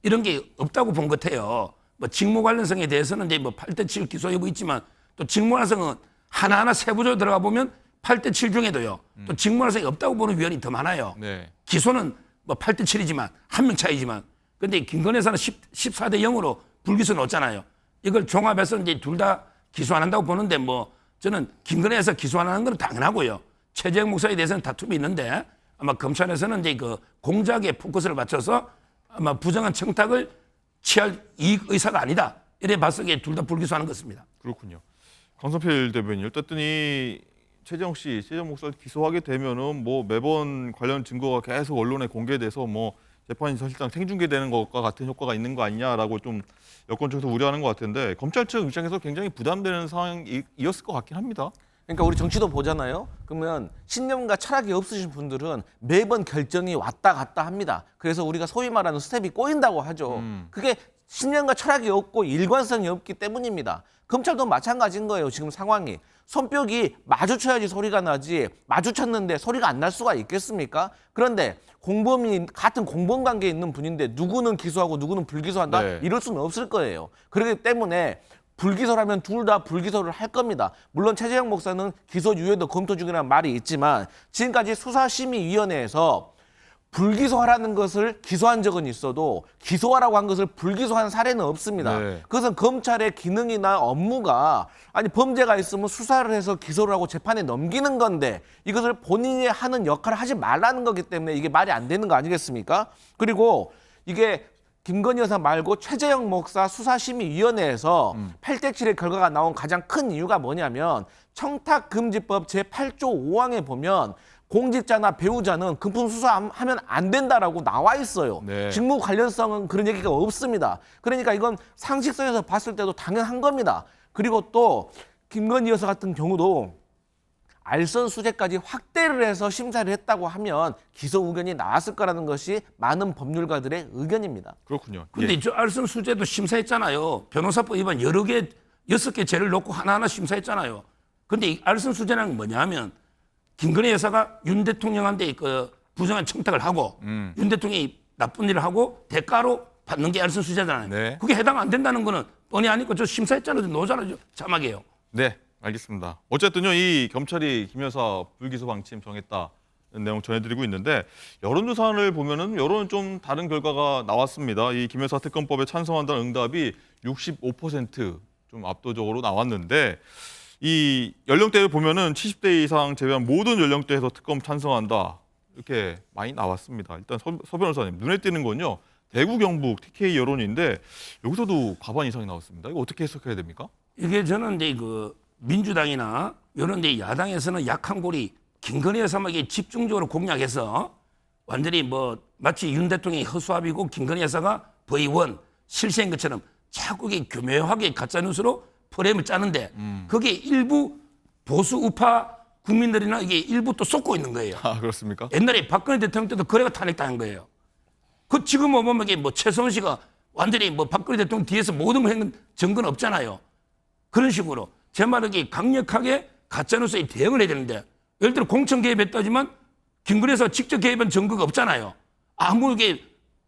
이런 게 없다고 본 것 같아요. 뭐 직무 관련성에 대해서는 이제 뭐 8대7 기소 여부 있지만 또 직무 관련성은 하나하나 세부적으로 들어가 보면 8대7 중에도요. 또 직무 관련성이 없다고 보는 위원이 더 많아요. 네. 기소는 뭐 8대7이지만 한 명 차이지만 근데 김건희 여사는 14대 0으로 불기소 넣었잖아요. 이걸 종합해서 이제 둘 다 기소 안 한다고 보는데 뭐 저는 김건희 여사 기소 안 하는 건 당연하고요. 최재형 목사에 대해서는 다툼이 있는데 아마 검찰에서는 이제 그 공작에 포커스를 맞춰서 아마 부정한 청탁을 취할 이익 의사가 아니다. 이래 봤을 때 둘 다 불기소하는 것입니다. 그렇군요. 강성필 대변인, 어쨌든 이 최재형 목사를 기소하게 되면은 뭐 매번 관련 증거가 계속 언론에 공개돼서 뭐 재판이 사실상 생중계되는 것과 같은 효과가 있는 거 아니냐라고 좀 여권 쪽에서 우려하는 것 같은데 검찰 측 입장에서 굉장히 부담되는 상황이었을 것 같긴 합니다. 그러니까 우리 정치도 보잖아요. 그러면 신념과 철학이 없으신 분들은 매번 결정이 왔다 갔다 합니다. 그래서 우리가 소위 말하는 스텝이 꼬인다고 하죠. 그게 신념과 철학이 없고 일관성이 없기 때문입니다. 검찰도 마찬가지인 거예요. 지금 상황이. 손뼉이 마주쳐야지 소리가 나지 마주쳤는데 소리가 안 날 수가 있겠습니까? 그런데 공범이 같은 공범 관계에 있는 분인데 누구는 기소하고 누구는 불기소한다? 네. 이럴 수는 없을 거예요. 그렇기 때문에 불기소라면 둘 다 불기소를 할 겁니다. 물론 최재형 목사는 기소 유예도 검토 중이라는 말이 있지만 지금까지 수사심의위원회에서 불기소하라는 것을 기소한 적은 있어도 기소하라고 한 것을 불기소한 사례는 없습니다. 네. 그것은 검찰의 기능이나 업무가 아니 범죄가 있으면 수사를 해서 기소를 하고 재판에 넘기는 건데 이것을 본인이 하는 역할을 하지 말라는 거기 때문에 이게 말이 안 되는 거 아니겠습니까? 그리고 이게 김건희 여사 말고 최재형 목사 수사심의위원회에서 8대7의 결과가 나온 가장 큰 이유가 뭐냐면 청탁금지법 제8조 5항에 보면 공직자나 배우자는 금품 수사하면 안 된다라고 나와 있어요. 네. 직무 관련성은 그런 얘기가 없습니다. 그러니까 이건 상식선에서 봤을 때도 당연한 겁니다. 그리고 또 김건희 여사 같은 경우도 알선 수재까지 확대를 해서 심사를 했다고 하면 기소 의견이 나왔을 거라는 것이 많은 법률가들의 의견입니다. 그렇군요. 근데 예. 저 알선 수재도 심사했잖아요. 변호사법 위반 여러 개, 6개 죄를 놓고 하나하나 심사했잖아요. 근데 이 알선 수재는 뭐냐면 김건희 여사가 윤 대통령한테 그 부정한 청탁을 하고 윤 대통령이 나쁜 일을 하고 대가로 받는 게 알선수재잖아요. 네. 그게 해당 안 된다는 거는 뻔히 아니고 저 심사했잖아요. 노잖아요. 자막이에요. 네, 알겠습니다. 어쨌든요, 이 검찰이 김 여사 불기소 방침 정했다는 내용 전해드리고 있는데 여론조사를 보면은 여론은 좀 다른 결과가 나왔습니다. 이 김 여사 특검법에 찬성한다는 응답이 65%좀 압도적으로 나왔는데 이 연령대를 보면은 70대 이상 제외한 모든 연령대에서 특검 찬성한다 이렇게 많이 나왔습니다. 일단 서 변호사님 눈에 띄는 건요. 대구 경북 TK 여론인데 여기서도 과반 이상이 나왔습니다. 이거 어떻게 해석해야 됩니까? 이게 저는 이제 그 민주당이나 이런 데 야당에서는 약한 고리 김건희 여사에게 집중적으로 공략해서 완전히 뭐 마치 윤 대통령이 허수아비고 김건희 여사가 V1 실세인 것처럼 자꾸 이게 교묘하게 가짜뉴스로 프레임을 짜는데 그게 일부 보수 우파 국민들이나 이게 일부 또 쏟고 있는 거예요. 아, 그렇습니까? 옛날에 박근혜 대통령 때도 그래가 탄핵당한 거예요. 그 지금 보면 이게 뭐 최성원 씨가 완전히 뭐 박근혜 대통령 뒤에서 모든 걸 한 증거는 없잖아요. 그런 식으로 제 말은 이게 강력하게 가짜뉴스에 대응을 해야 되는데 예를 들어 공천 개입했다지만 김건희에서 직접 개입한 증거가 없잖아요. 아무 게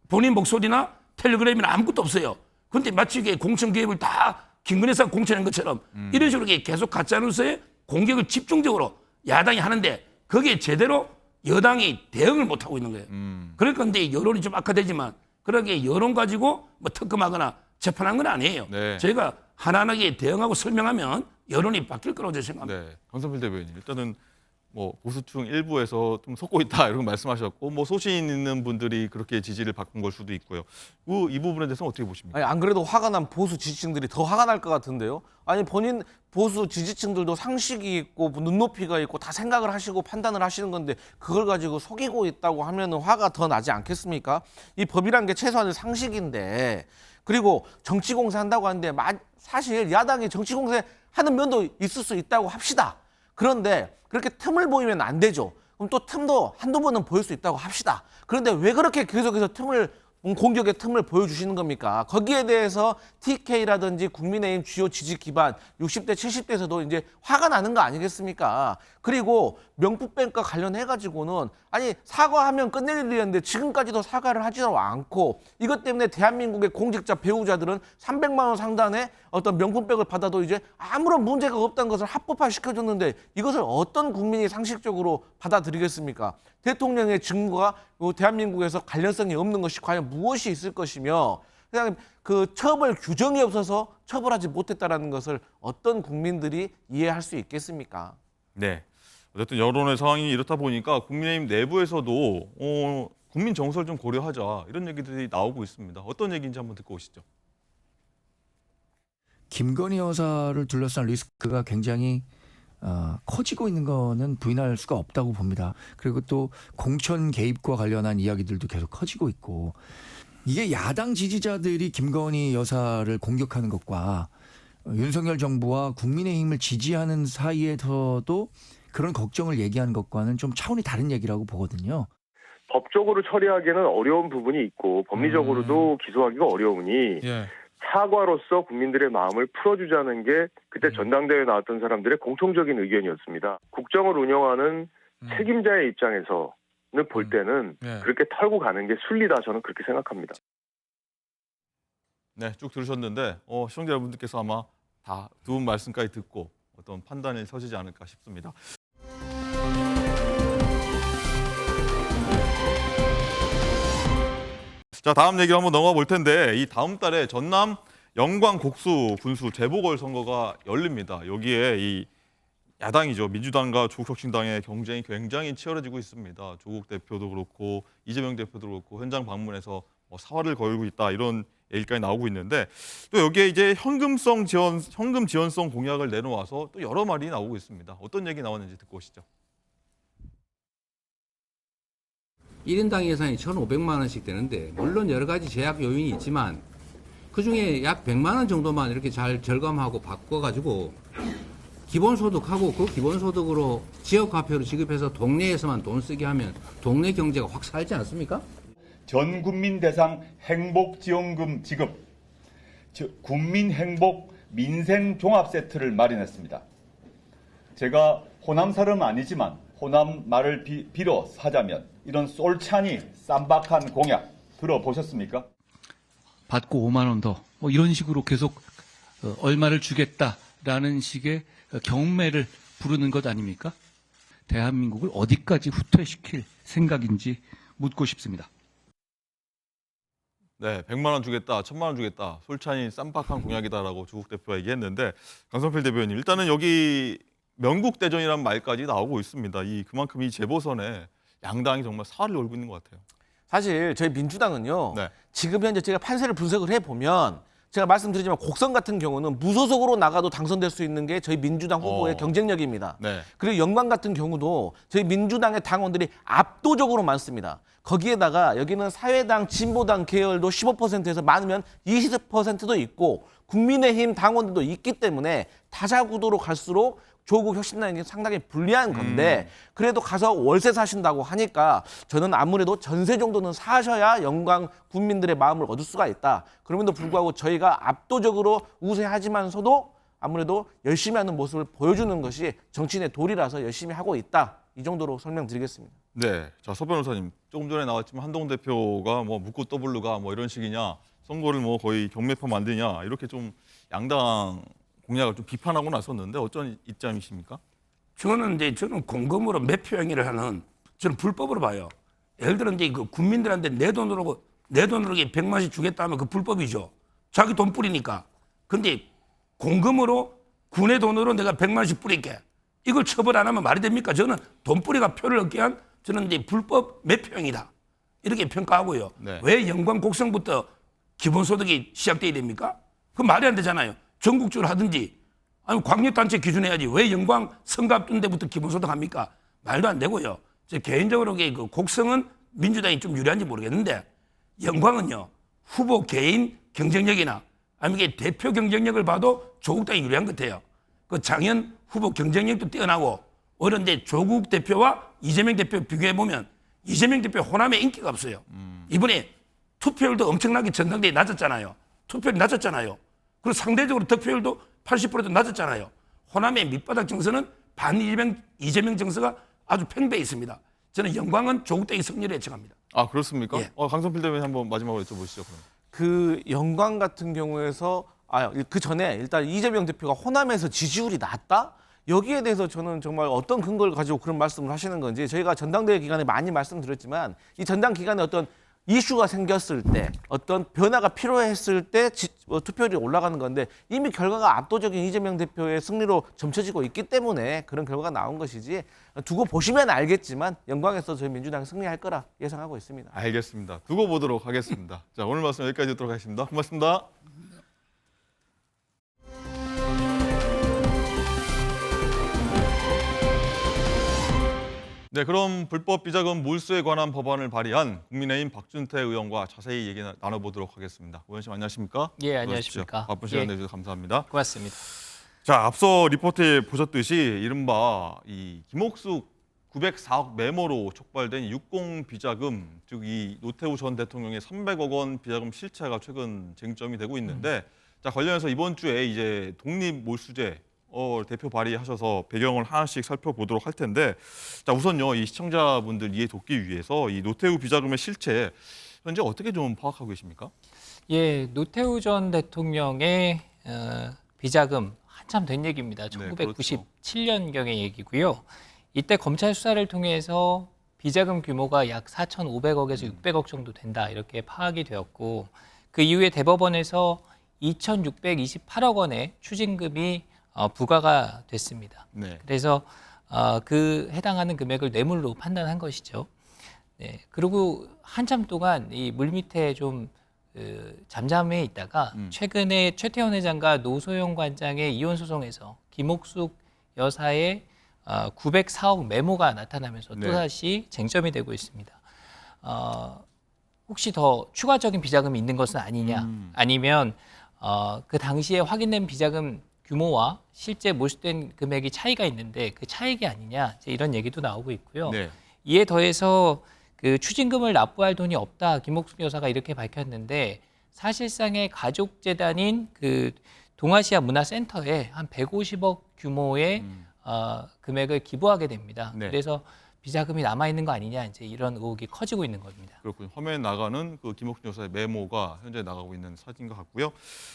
본인 목소리나 텔레그램이나 아무것도 없어요. 그런데 마치 이게 공천 개입을 다 김건희에서 공천한 것처럼 이런 식으로 계속 가짜뉴스에 공격을 집중적으로 야당이 하는데 거기에 제대로 여당이 대응을 못하고 있는 거예요. 그러니까 근데 여론이 좀 악화되지만 그러게 여론 가지고 뭐 특검하거나 재판한 건 아니에요. 네. 저희가 하나하나게 대응하고 설명하면 여론이 바뀔 거라고 저는 생각합니다. 네, 강선필 대변인 일단은 뭐 보수층 일부에서 좀 섞고 있다 이런 말씀하셨고 뭐 소신 있는 분들이 그렇게 지지를 바꾼 걸 수도 있고요. 이 부분에 대해서는 어떻게 보십니까? 아니, 안 그래도 화가 난 보수 지지층들이 더 화가 날 것 같은데요. 아니 본인 보수 지지층들도 상식이 있고 눈높이가 있고 다 생각을 하시고 판단을 하시는 건데 그걸 가지고 속이고 있다고 하면 화가 더 나지 않겠습니까? 이 법이란 게 최소한의 상식인데 그리고 정치공세 한다고 하는데 사실 야당이 정치공세 하는 면도 있을 수 있다고 합시다. 그런데 그렇게 틈을 보이면 안 되죠. 그럼 또 틈도 한두 번은 보일 수 있다고 합시다. 그런데 왜 그렇게 계속해서 공격의 틈을 보여주시는 겁니까? 거기에 대해서 TK라든지 국민의힘 주요 지지 기반 60대, 70대에서도 이제 화가 나는 거 아니겠습니까? 그리고 명품백과 관련해가지고는 아니 사과하면 끝낼 일이었는데 지금까지도 사과를 하지도 않고 이것 때문에 대한민국의 공직자 배우자들은 300만 원 상단의 어떤 명품백을 받아도 이제 아무런 문제가 없다는 것을 합법화시켜줬는데 이것을 어떤 국민이 상식적으로 받아들이겠습니까? 대통령의 직무가 대한민국에서 관련성이 없는 것이 과연 무엇이 있을 것이며 그냥 그 처벌 규정이 없어서 처벌하지 못했다라는 것을 어떤 국민들이 이해할 수 있겠습니까? 네. 어쨌든 여론의 상황이 이렇다 보니까 국민의힘 내부에서도 국민 정서를 좀 고려하자 이런 얘기들이 나오고 있습니다. 어떤 얘기인지 한번 듣고 오시죠. 김건희 여사를 둘러싼 리스크가 굉장히 커지고 있는 거는 부인할 수가 없다고 봅니다. 그리고 또 공천 개입과 관련한 이야기들도 계속 커지고 있고 이게 야당 지지자들이 김건희 여사를 공격하는 것과 윤석열 정부와 국민의힘을 지지하는 사이에서도 그런 걱정을 얘기하는 것과는 좀 차원이 다른 얘기라고 보거든요. 법적으로 처리하기에는 어려운 부분이 있고 법리적으로도 기소하기가 어려우니 예. 사과로서 국민들의 마음을 풀어주자는 게 그때 전당대회에 나왔던 사람들의 공통적인 의견이었습니다. 국정을 운영하는 책임자의 입장에서는 볼 때는 그렇게 털고 가는 게 순리다 저는 그렇게 생각합니다. 네, 쭉 들으셨는데 시청자 여러분들께서 아마 다 두 분 말씀까지 듣고 어떤 판단이 서지지 않을까 싶습니다. 자, 다음 얘기로 한번 넘어가 볼 텐데 이 다음 달에 전남 영광 곡수 군수 재보궐 선거가 열립니다. 여기에 이 야당이죠. 민주당과 조국혁신당의 경쟁이 굉장히 치열해지고 있습니다. 조국 대표도 그렇고 이재명 대표도 그렇고 현장 방문해서 사활을 걸고 있다 이런 얘기까지 나오고 있는데 또 여기에 이제 현금 지원성 공약을 내놓아서 또 여러 말이 나오고 있습니다. 어떤 얘기 나왔는지 듣고 오시죠. 1인당 예산이 1,500만 원씩 되는데 물론 여러 가지 제약 요인이 있지만 그중에 약 100만 원 정도만 이렇게 잘 절감하고 바꿔가지고 기본소득하고 그 기본소득으로 지역화폐로 지급해서 동네에서만 돈 쓰게 하면 동네 경제가 확 살지 않습니까? 전 국민 대상 행복지원금 지급, 즉 국민행복 민생종합세트를 마련했습니다. 제가 호남 사람은 아니지만 호남 말을 빌어 하자면 이런 솔찬히 쌈박한 공약 들어보셨습니까? 받고 5만 원 더. 이런 식으로 계속 얼마를 주겠다라는 식의 경매를 부르는 것 아닙니까? 대한민국을 어디까지 후퇴시킬 생각인지 묻고 싶습니다. 네, 100만 원 주겠다, 1000만 원 주겠다. 솔찬히 쌈박한 공약이다라고 조국 대표가 얘기했는데 강성필 대변인 일단은 여기 명국 대전이라는 말까지 나오고 있습니다. 그만큼 이 재보선에 양당이 정말 사활을 걸고 있는 것 같아요. 사실 저희 민주당은요. 네. 지금 현재 제가 판세를 분석을 해보면 제가 말씀드리지만 곡성 같은 경우는 무소속으로 나가도 당선될 수 있는 게 저희 민주당 후보의 경쟁력입니다. 네. 그리고 영광 같은 경우도 저희 민주당의 당원들이 압도적으로 많습니다. 거기에다가 여기는 사회당, 진보당 계열도 15%에서 많으면 20%도 있고 국민의힘 당원들도 있기 때문에 다자구도로 갈수록 조국 혁신당에게 상당히 불리한 건데 그래도 가서 월세 사신다고 하니까 저는 아무래도 전세 정도는 사셔야 영광 국민들의 마음을 얻을 수가 있다. 그럼에도 불구하고 저희가 압도적으로 우세하지만서도 아무래도 열심히 하는 모습을 보여주는 것이 정치인의 도리라서 열심히 하고 있다. 이 정도로 설명드리겠습니다. 네, 자, 서 변호사님 조금 전에 나왔지만 한동훈 대표가 뭐 묻고 떠블루가 뭐 이런 식이냐, 선거를 뭐 거의 경매판 만드냐 이렇게 좀 양당 공약을 좀 비판하고 나섰는데 어떤 입장이십니까? 저는 공금으로 매표 행위를 하는 저는 불법으로 봐요. 예를 들어 이제 그 국민들한테 내 돈으로 100만씩 주겠다 하면 그 불법이죠. 자기 돈 뿌리니까. 근데 공금으로 군의 돈으로 내가 100만씩 뿌릴게. 이걸 처벌 안 하면 말이 됩니까? 저는 돈뿌리가 표를 얻게 한 저는 이제 불법 매표 행위다. 이렇게 평가하고요. 네. 왜 영광 곡성부터 기본소득이 시작돼야 됩니까? 그 말이 안 되잖아요. 전국적으로 하든지 아니 광역단체 기준해야지 왜 영광 성갑둔 데부터 기본소득 합니까? 말도 안 되고요. 제 개인적으로 그 곡성은 민주당이 좀 유리한지 모르겠는데 영광은요 후보 개인 경쟁력이나 아니면 이게 대표 경쟁력을 봐도 조국당이 유리한 것 같아요. 그 장현 후보 경쟁력도 뛰어나고 오히려 이제 조국 대표와 이재명 대표 비교해 보면 이재명 대표 호남에 인기가 없어요. 이번에 투표율도 엄청나게 전당대회 낮았잖아요. 투표율이 낮았잖아요. 그리고 상대적으로 득표율도 80%도 낮았잖아요. 호남의 밑바닥 정서는 반 이재명 정서가 아주 팽배해 있습니다. 저는 영광은 조국당의 승리를 예측합니다. 아, 그렇습니까? 예. 강성필 대변인 한번 마지막으로 여쭤보시죠. 그럼. 그 영광 같은 경우에서 그 전에 일단 이재명 대표가 호남에서 지지율이 낮다? 여기에 대해서 저는 정말 어떤 근거를 가지고 그런 말씀을 하시는 건지 저희가 전당대회 기간에 많이 말씀드렸지만 이 전당 기간에 어떤 이슈가 생겼을 때 어떤 변화가 필요했을 때 투표율이 올라가는 건데 이미 결과가 압도적인 이재명 대표의 승리로 점쳐지고 있기 때문에 그런 결과가 나온 것이지 두고 보시면 알겠지만 영광에서 저희 민주당이 승리할 거라 예상하고 있습니다. 알겠습니다. 두고 보도록 하겠습니다. 자, 오늘 말씀 여기까지 듣도록 하겠습니다. 고맙습니다. 네, 그럼 불법 비자금 몰수에 관한 법안을 발의한 국민의힘 박준태 의원과 자세히 얘기 나눠보도록 하겠습니다. 의원님 안녕하십니까? 예, 안녕하십니까? 들어오십시오. 바쁜 시간 예. 내주셔서 감사합니다. 고맙습니다. 자, 앞서 리포트에 보셨듯이 이른바 이 김옥숙 904억 메모로 촉발된 60 비자금, 즉 이 노태우 전 대통령의 300억 원 비자금 실체가 최근 쟁점이 되고 있는데, 자, 관련해서 이번 주에 이제 독립 몰수제 대표 발의하셔서 배경을 하나씩 살펴보도록 할 텐데, 자, 우선요 이 시청자분들 이해 돕기 위해서 이 노태우 비자금의 실체 현재 어떻게 좀 파악하고 계십니까? 예, 노태우 전 대통령의 비자금 한참 된 얘기입니다. 네, 1997년경의 얘기고요. 이때 검찰 수사를 통해서 비자금 규모가 약 4,500억에서 600억 정도 된다 이렇게 파악이 되었고 그 이후에 대법원에서 2,628억 원의 추징금이 부과가 됐습니다. 네. 그래서 그 해당하는 금액을 뇌물로 판단한 것이죠. 네. 그리고 한참 동안 이 물밑에 좀 잠잠해 있다가 최근에 최태원 회장과 노소영 관장의 이혼 소송에서 김옥숙 여사의 904억 메모가 나타나면서 네. 또다시 쟁점이 되고 있습니다. 혹시 더 추가적인 비자금이 있는 것은 아니냐, 아니면 그 당시에 확인된 비자금 규모와 실제 몰수된 금액이 차이가 있는데 그 차익이 아니냐 이제 이런 얘기도 나오고 있고요. 네. 이에 더해서 그 추징금을 납부할 돈이 없다 김옥숙 여사가 이렇게 밝혔는데 사실상의 가족재단인 그 동아시아 문화센터에 한 150억 규모의 금액을 기부하게 됩니다. 네. 그래서 비자금이 남아 있는 거 아니냐 이제 이런 의혹이 커지고 있는 겁니다. 그렇군요. 화면에 나가는 그 김옥준 여사의 메모가 현재 나가고 있는 사진 것 같고요.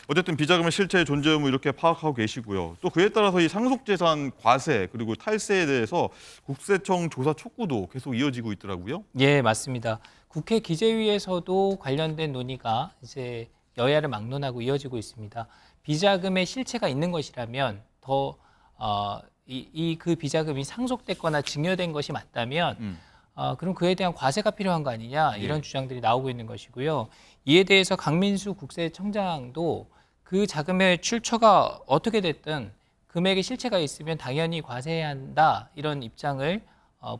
어쨌든 비자금의 실체 존재 의무 이렇게 파악하고 계시고요. 또 그에 따라서 이 상속재산 과세 그리고 탈세에 대해서 국세청 조사 촉구도 계속 이어지고 있더라고요. 예, 맞습니다. 국회 기재위에서도 관련된 논의가 이제 여야를 막론하고 이어지고 있습니다. 비자금의 실체가 있는 것이라면 더 그 비자금이 상속됐거나 증여된 것이 맞다면 그럼 그에 대한 과세가 필요한 거 아니냐 이런 주장들이 나오고 있는 것이고요. 이에 대해서 강민수 국세청장도 그 자금의 출처가 어떻게 됐든 금액의 실체가 있으면 당연히 과세해야 한다 이런 입장을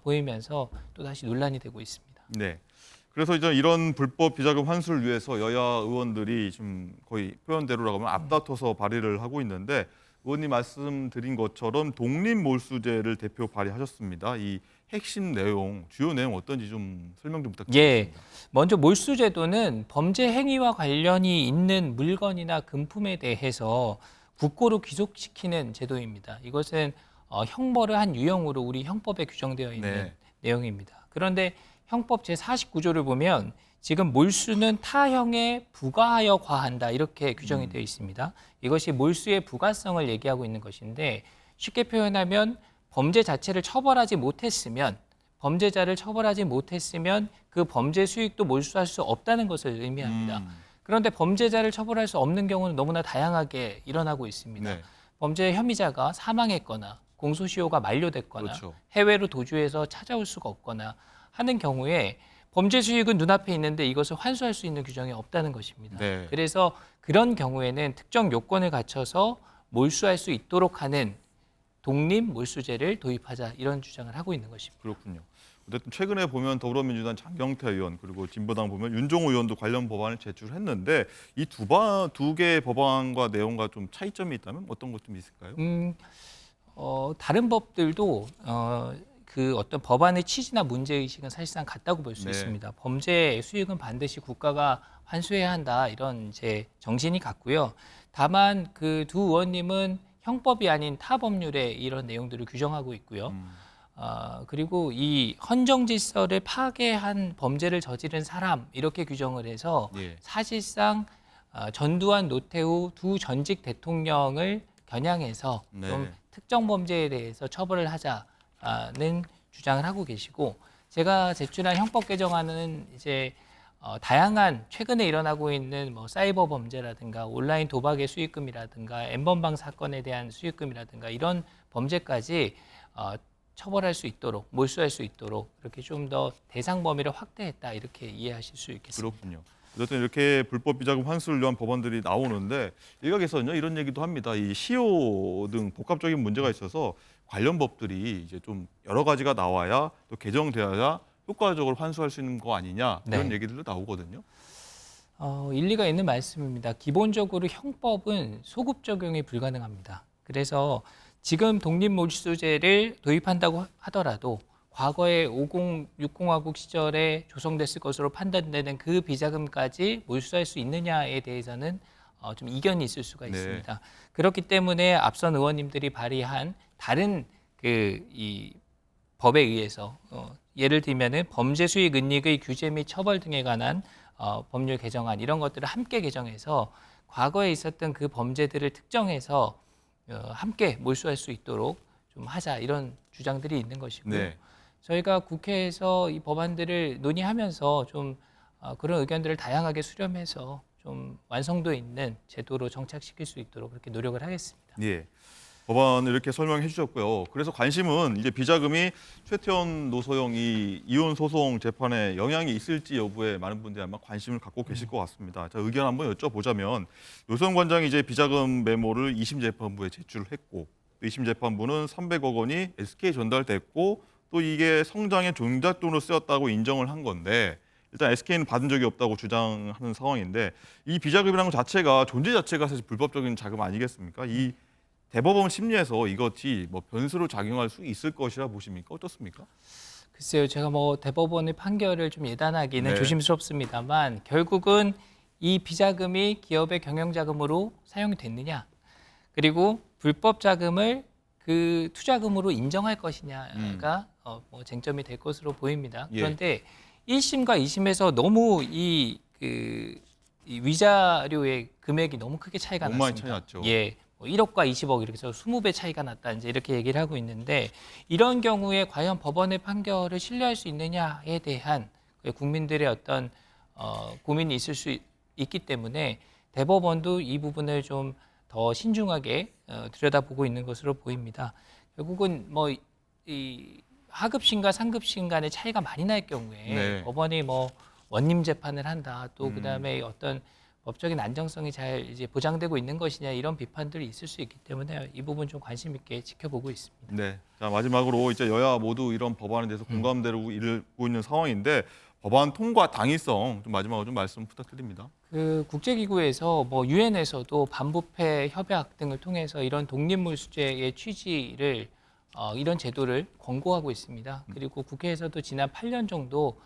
보이면서 또 다시 논란이 되고 있습니다. 네. 그래서 이제 이런 불법 비자금 환수를 위해서 여야 의원들이 좀 거의 표현대로라고 하면 앞다퉈서 발의를 하고 있는데 의원님 말씀드린 것처럼 독립몰수제를 대표 발의하셨습니다. 이 핵심 내용, 주요 내용 어떤지 좀 설명 좀 부탁드리겠습니다. 예, 먼저 몰수제도는 범죄 행위와 관련이 있는 물건이나 금품에 대해서 국고로 귀속시키는 제도입니다. 이것은 형벌의 한 유형으로 우리 형법에 규정되어 있는 내용입니다. 그런데 형법 제49조를 보면 지금 몰수는 타형에 부과하여 과한다 이렇게 규정이 되어 있습니다. 이것이 몰수의 부가성을 얘기하고 있는 것인데 쉽게 표현하면 범죄 자체를 처벌하지 못했으면 범죄자를 처벌하지 못했으면 그 범죄 수익도 몰수할 수 없다는 것을 의미합니다. 그런데 범죄자를 처벌할 수 없는 경우는 너무나 다양하게 일어나고 있습니다. 네. 범죄 혐의자가 사망했거나 공소시효가 만료됐거나 그렇죠. 해외로 도주해서 찾아올 수가 없거나 하는 경우에 범죄 수익은 눈앞에 있는데 이것을 환수할 수 있는 규정이 없다는 것입니다. 네. 그래서 그런 경우에는 특정 요건을 갖춰서 몰수할 수 있도록 하는 독립 몰수제를 도입하자 이런 주장을 하고 있는 것입니다. 그렇군요. 어쨌든 최근에 보면 더불어민주당 장경태 의원 그리고 진보당 보면 윤종호 의원도 관련 법안을 제출했는데 이 두 개의 법안과 내용과 좀 차이점이 있다면 어떤 것 좀 있을까요? 다른 법들도 그 어떤 법안의 취지나 문제의식은 사실상 같다고 볼 수 있습니다. 범죄 수익은 반드시 국가가 환수해야 한다 이런 이제 정신이 같고요. 다만 그 두 의원님은 형법이 아닌 타 법률에 이런 내용들을 규정하고 있고요. 그리고 이 헌정 질서를 파괴한 범죄를 저지른 사람 이렇게 규정을 해서 사실상 전두환, 노태우 두 전직 대통령을 겨냥해서 좀 특정 범죄에 대해서 처벌을 하자는 주장을 하고 계시고 제가 제출한 형법 개정안은 이제 다양한 최근에 일어나고 있는 뭐 사이버 범죄라든가 온라인 도박의 수익금이라든가 N번방 사건에 대한 수익금이라든가 이런 범죄까지 처벌할 수 있도록 몰수할 수 있도록 이렇게 좀 더 대상 범위를 확대했다 이렇게 이해하실 수 있겠습니다. 그렇군요. 어쨌든 이렇게 불법 비자금 환수를 위한 법안들이 나오는데 일각에서는요 이런 얘기도 합니다. 이 시효 등 복합적인 문제가 있어서 관련 법들이 이제 좀 여러 가지가 나와야 또 개정되어야 효과적으로 환수할 수 있는 거 아니냐 이런 얘기들도 나오거든요. 일리가 있는 말씀입니다. 기본적으로 형법은 소급 적용이 불가능합니다. 그래서 지금 독립몰수제를 도입한다고 하더라도 과거에 5060화국 시절에 조성됐을 것으로 판단되는 그 비자금까지 몰수할 수 있느냐에 대해서는 좀 이견이 있을 수가 있습니다. 그렇기 때문에 앞선 의원님들이 발의한 다른 이 법에 의해서 예를 들면은 범죄 수익 은닉의 규제 및 처벌 등에 관한 법률 개정안 이런 것들을 함께 개정해서 과거에 있었던 그 범죄들을 특정해서 함께 몰수할 수 있도록 좀 하자 이런 주장들이 있는 것이고요. 저희가 국회에서 이 법안들을 논의하면서 좀 그런 의견들을 다양하게 수렴해서 좀 완성도 있는 제도로 정착시킬 수 있도록 그렇게 노력을 하겠습니다. 예. 법안을 이렇게 설명해 주셨고요. 그래서 관심은 이제 비자금이 최태원 노소영 이 이혼 소송 재판에 영향이 있을지 여부에 많은 분들이 아마 관심을 갖고 계실 것 같습니다. 자, 의견 한번 여쭤보자면 노소영 관장이 이제 비자금 메모를 2심 재판부에 제출을 했고 2심 재판부는 300억 원이 SK에 전달됐고 또 이게 성장의 종잣돈으로 쓰였다고 인정을 한 건데 일단 SK는 받은 적이 없다고 주장하는 상황인데 이 비자금이라는 것 자체가 존재 자체가 사실 불법적인 자금 아니겠습니까? 이 대법원 심리에서 이것이 뭐 변수로 작용할 수 있을 것이라 보십니까? 어떻습니까? 글쎄요, 제가 뭐 대법원의 판결을 좀 예단하기는 조심스럽습니다만 결국은 이 비자금이 기업의 경영자금으로 사용이 됐느냐, 그리고 불법 자금을 그 투자금으로 인정할 것이냐가 뭐 쟁점이 될 것으로 보입니다. 예. 그런데 1심과 2심에서 너무 이 위자료의 금액이 너무 크게 차이가 너무 많이 났습니다. 차이 났죠. 예. 뭐 1억과 20억 이렇게 해서 20배 차이가 났다 이제 이렇게 얘기를 하고 있는데 이런 경우에 과연 법원의 판결을 신뢰할 수 있느냐에 대한 국민들의 어떤 고민이 있을 수 있기 때문에 대법원도 이 부분을 좀 더 신중하게 들여다보고 있는 것으로 보입니다. 결국은 뭐 이 하급심과 상급심 간의 차이가 많이 날 경우에 네. 법원이 뭐 원님 재판을 한다 또 그다음에 어떤 법적인 안정성이 잘 이제 보장되고 있는 것이냐 이런 비판들이 있을 수 있기 때문에 이 부분 좀 관심 있게 지켜보고 있습니다. 네. 자, 마지막으로 이제 여야 모두 이런 법안에 대해서 공감대로 이르고 있는 상황인데 법안 통과 당위성 좀 마지막으로 좀 말씀 부탁드립니다. 그 국제기구에서 뭐 유엔에서도 반부패 협약 등을 통해서 이런 독립물수제의 취지를 이런 제도를 권고하고 있습니다. 그리고 국회에서도 지난 8년 정도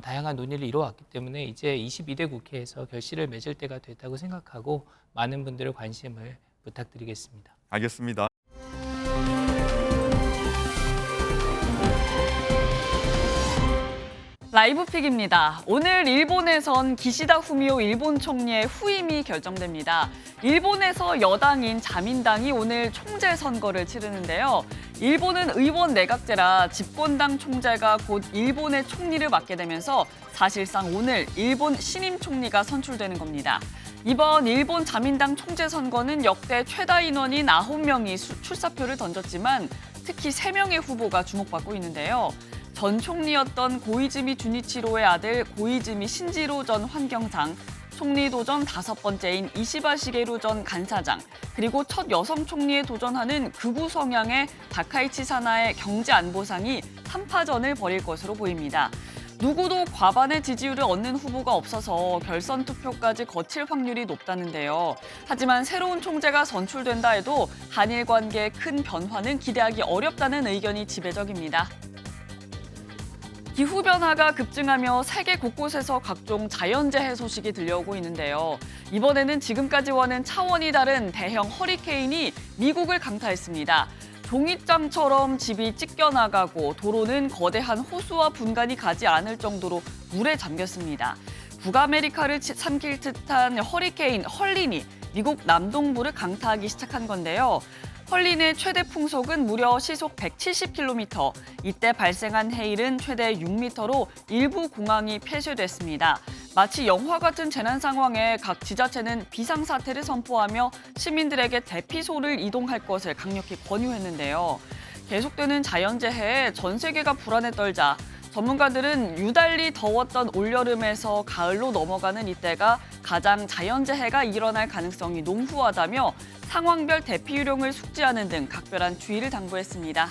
다양한 논의를 이뤄왔기 때문에 이제 22대 국회에서 결실을 맺을 때가 됐다고 생각하고 많은 분들의 관심을 부탁드리겠습니다. 알겠습니다. 라이브픽입니다. 오늘 일본에선 기시다 후미오 일본 총리의 후임이 결정됩니다. 일본에서 여당인 자민당이 오늘 총재 선거를 치르는데요. 일본은 의원 내각제라 집권당 총재가 곧 일본의 총리를 맡게 되면서 사실상 오늘 일본 신임 총리가 선출되는 겁니다. 이번 일본 자민당 총재 선거는 역대 최다 인원인 9명이 출사표를 던졌지만 특히 3명의 후보가 주목받고 있는데요. 전 총리였던 고이즈미 주니치로의 아들 고이즈미 신지로 전 환경상, 총리 도전 5번째인 이시바 시게루 전 간사장, 그리고 첫 여성 총리에 도전하는 극우 성향의 다카이치 사나의 경제안보상이 3파전을 벌일 것으로 보입니다. 누구도 과반의 지지율을 얻는 후보가 없어서 결선 투표까지 거칠 확률이 높다는데요. 하지만 새로운 총재가 선출된다 해도 한일 관계에 큰 변화는 기대하기 어렵다는 의견이 지배적입니다. 기후변화가 급증하며 세계 곳곳에서 각종 자연재해 소식이 들려오고 있는데요. 이번에는 지금까지와는 차원이 다른 대형 허리케인이 미국을 강타했습니다. 종잇장처럼 집이 찢겨나가고 도로는 거대한 호수와 분간이 가지 않을 정도로 물에 잠겼습니다. 북아메리카를 삼킬 듯한 허리케인 헐린이 미국 남동부를 강타하기 시작한 건데요. 헐린의 최대 풍속은 무려 시속 170km, 이때 발생한 해일은 최대 6m로 일부 공항이 폐쇄됐습니다. 마치 영화 같은 재난 상황에 각 지자체는 비상사태를 선포하며 시민들에게 대피소를 이동할 것을 강력히 권유했는데요. 계속되는 자연재해에 전 세계가 불안에 떨자 전문가들은 유달리 더웠던 올여름에서 가을로 넘어가는 이때가 가장 자연재해가 일어날 가능성이 농후하다며 상황별 대피 요령을 숙지하는 등 각별한 주의를 당부했습니다.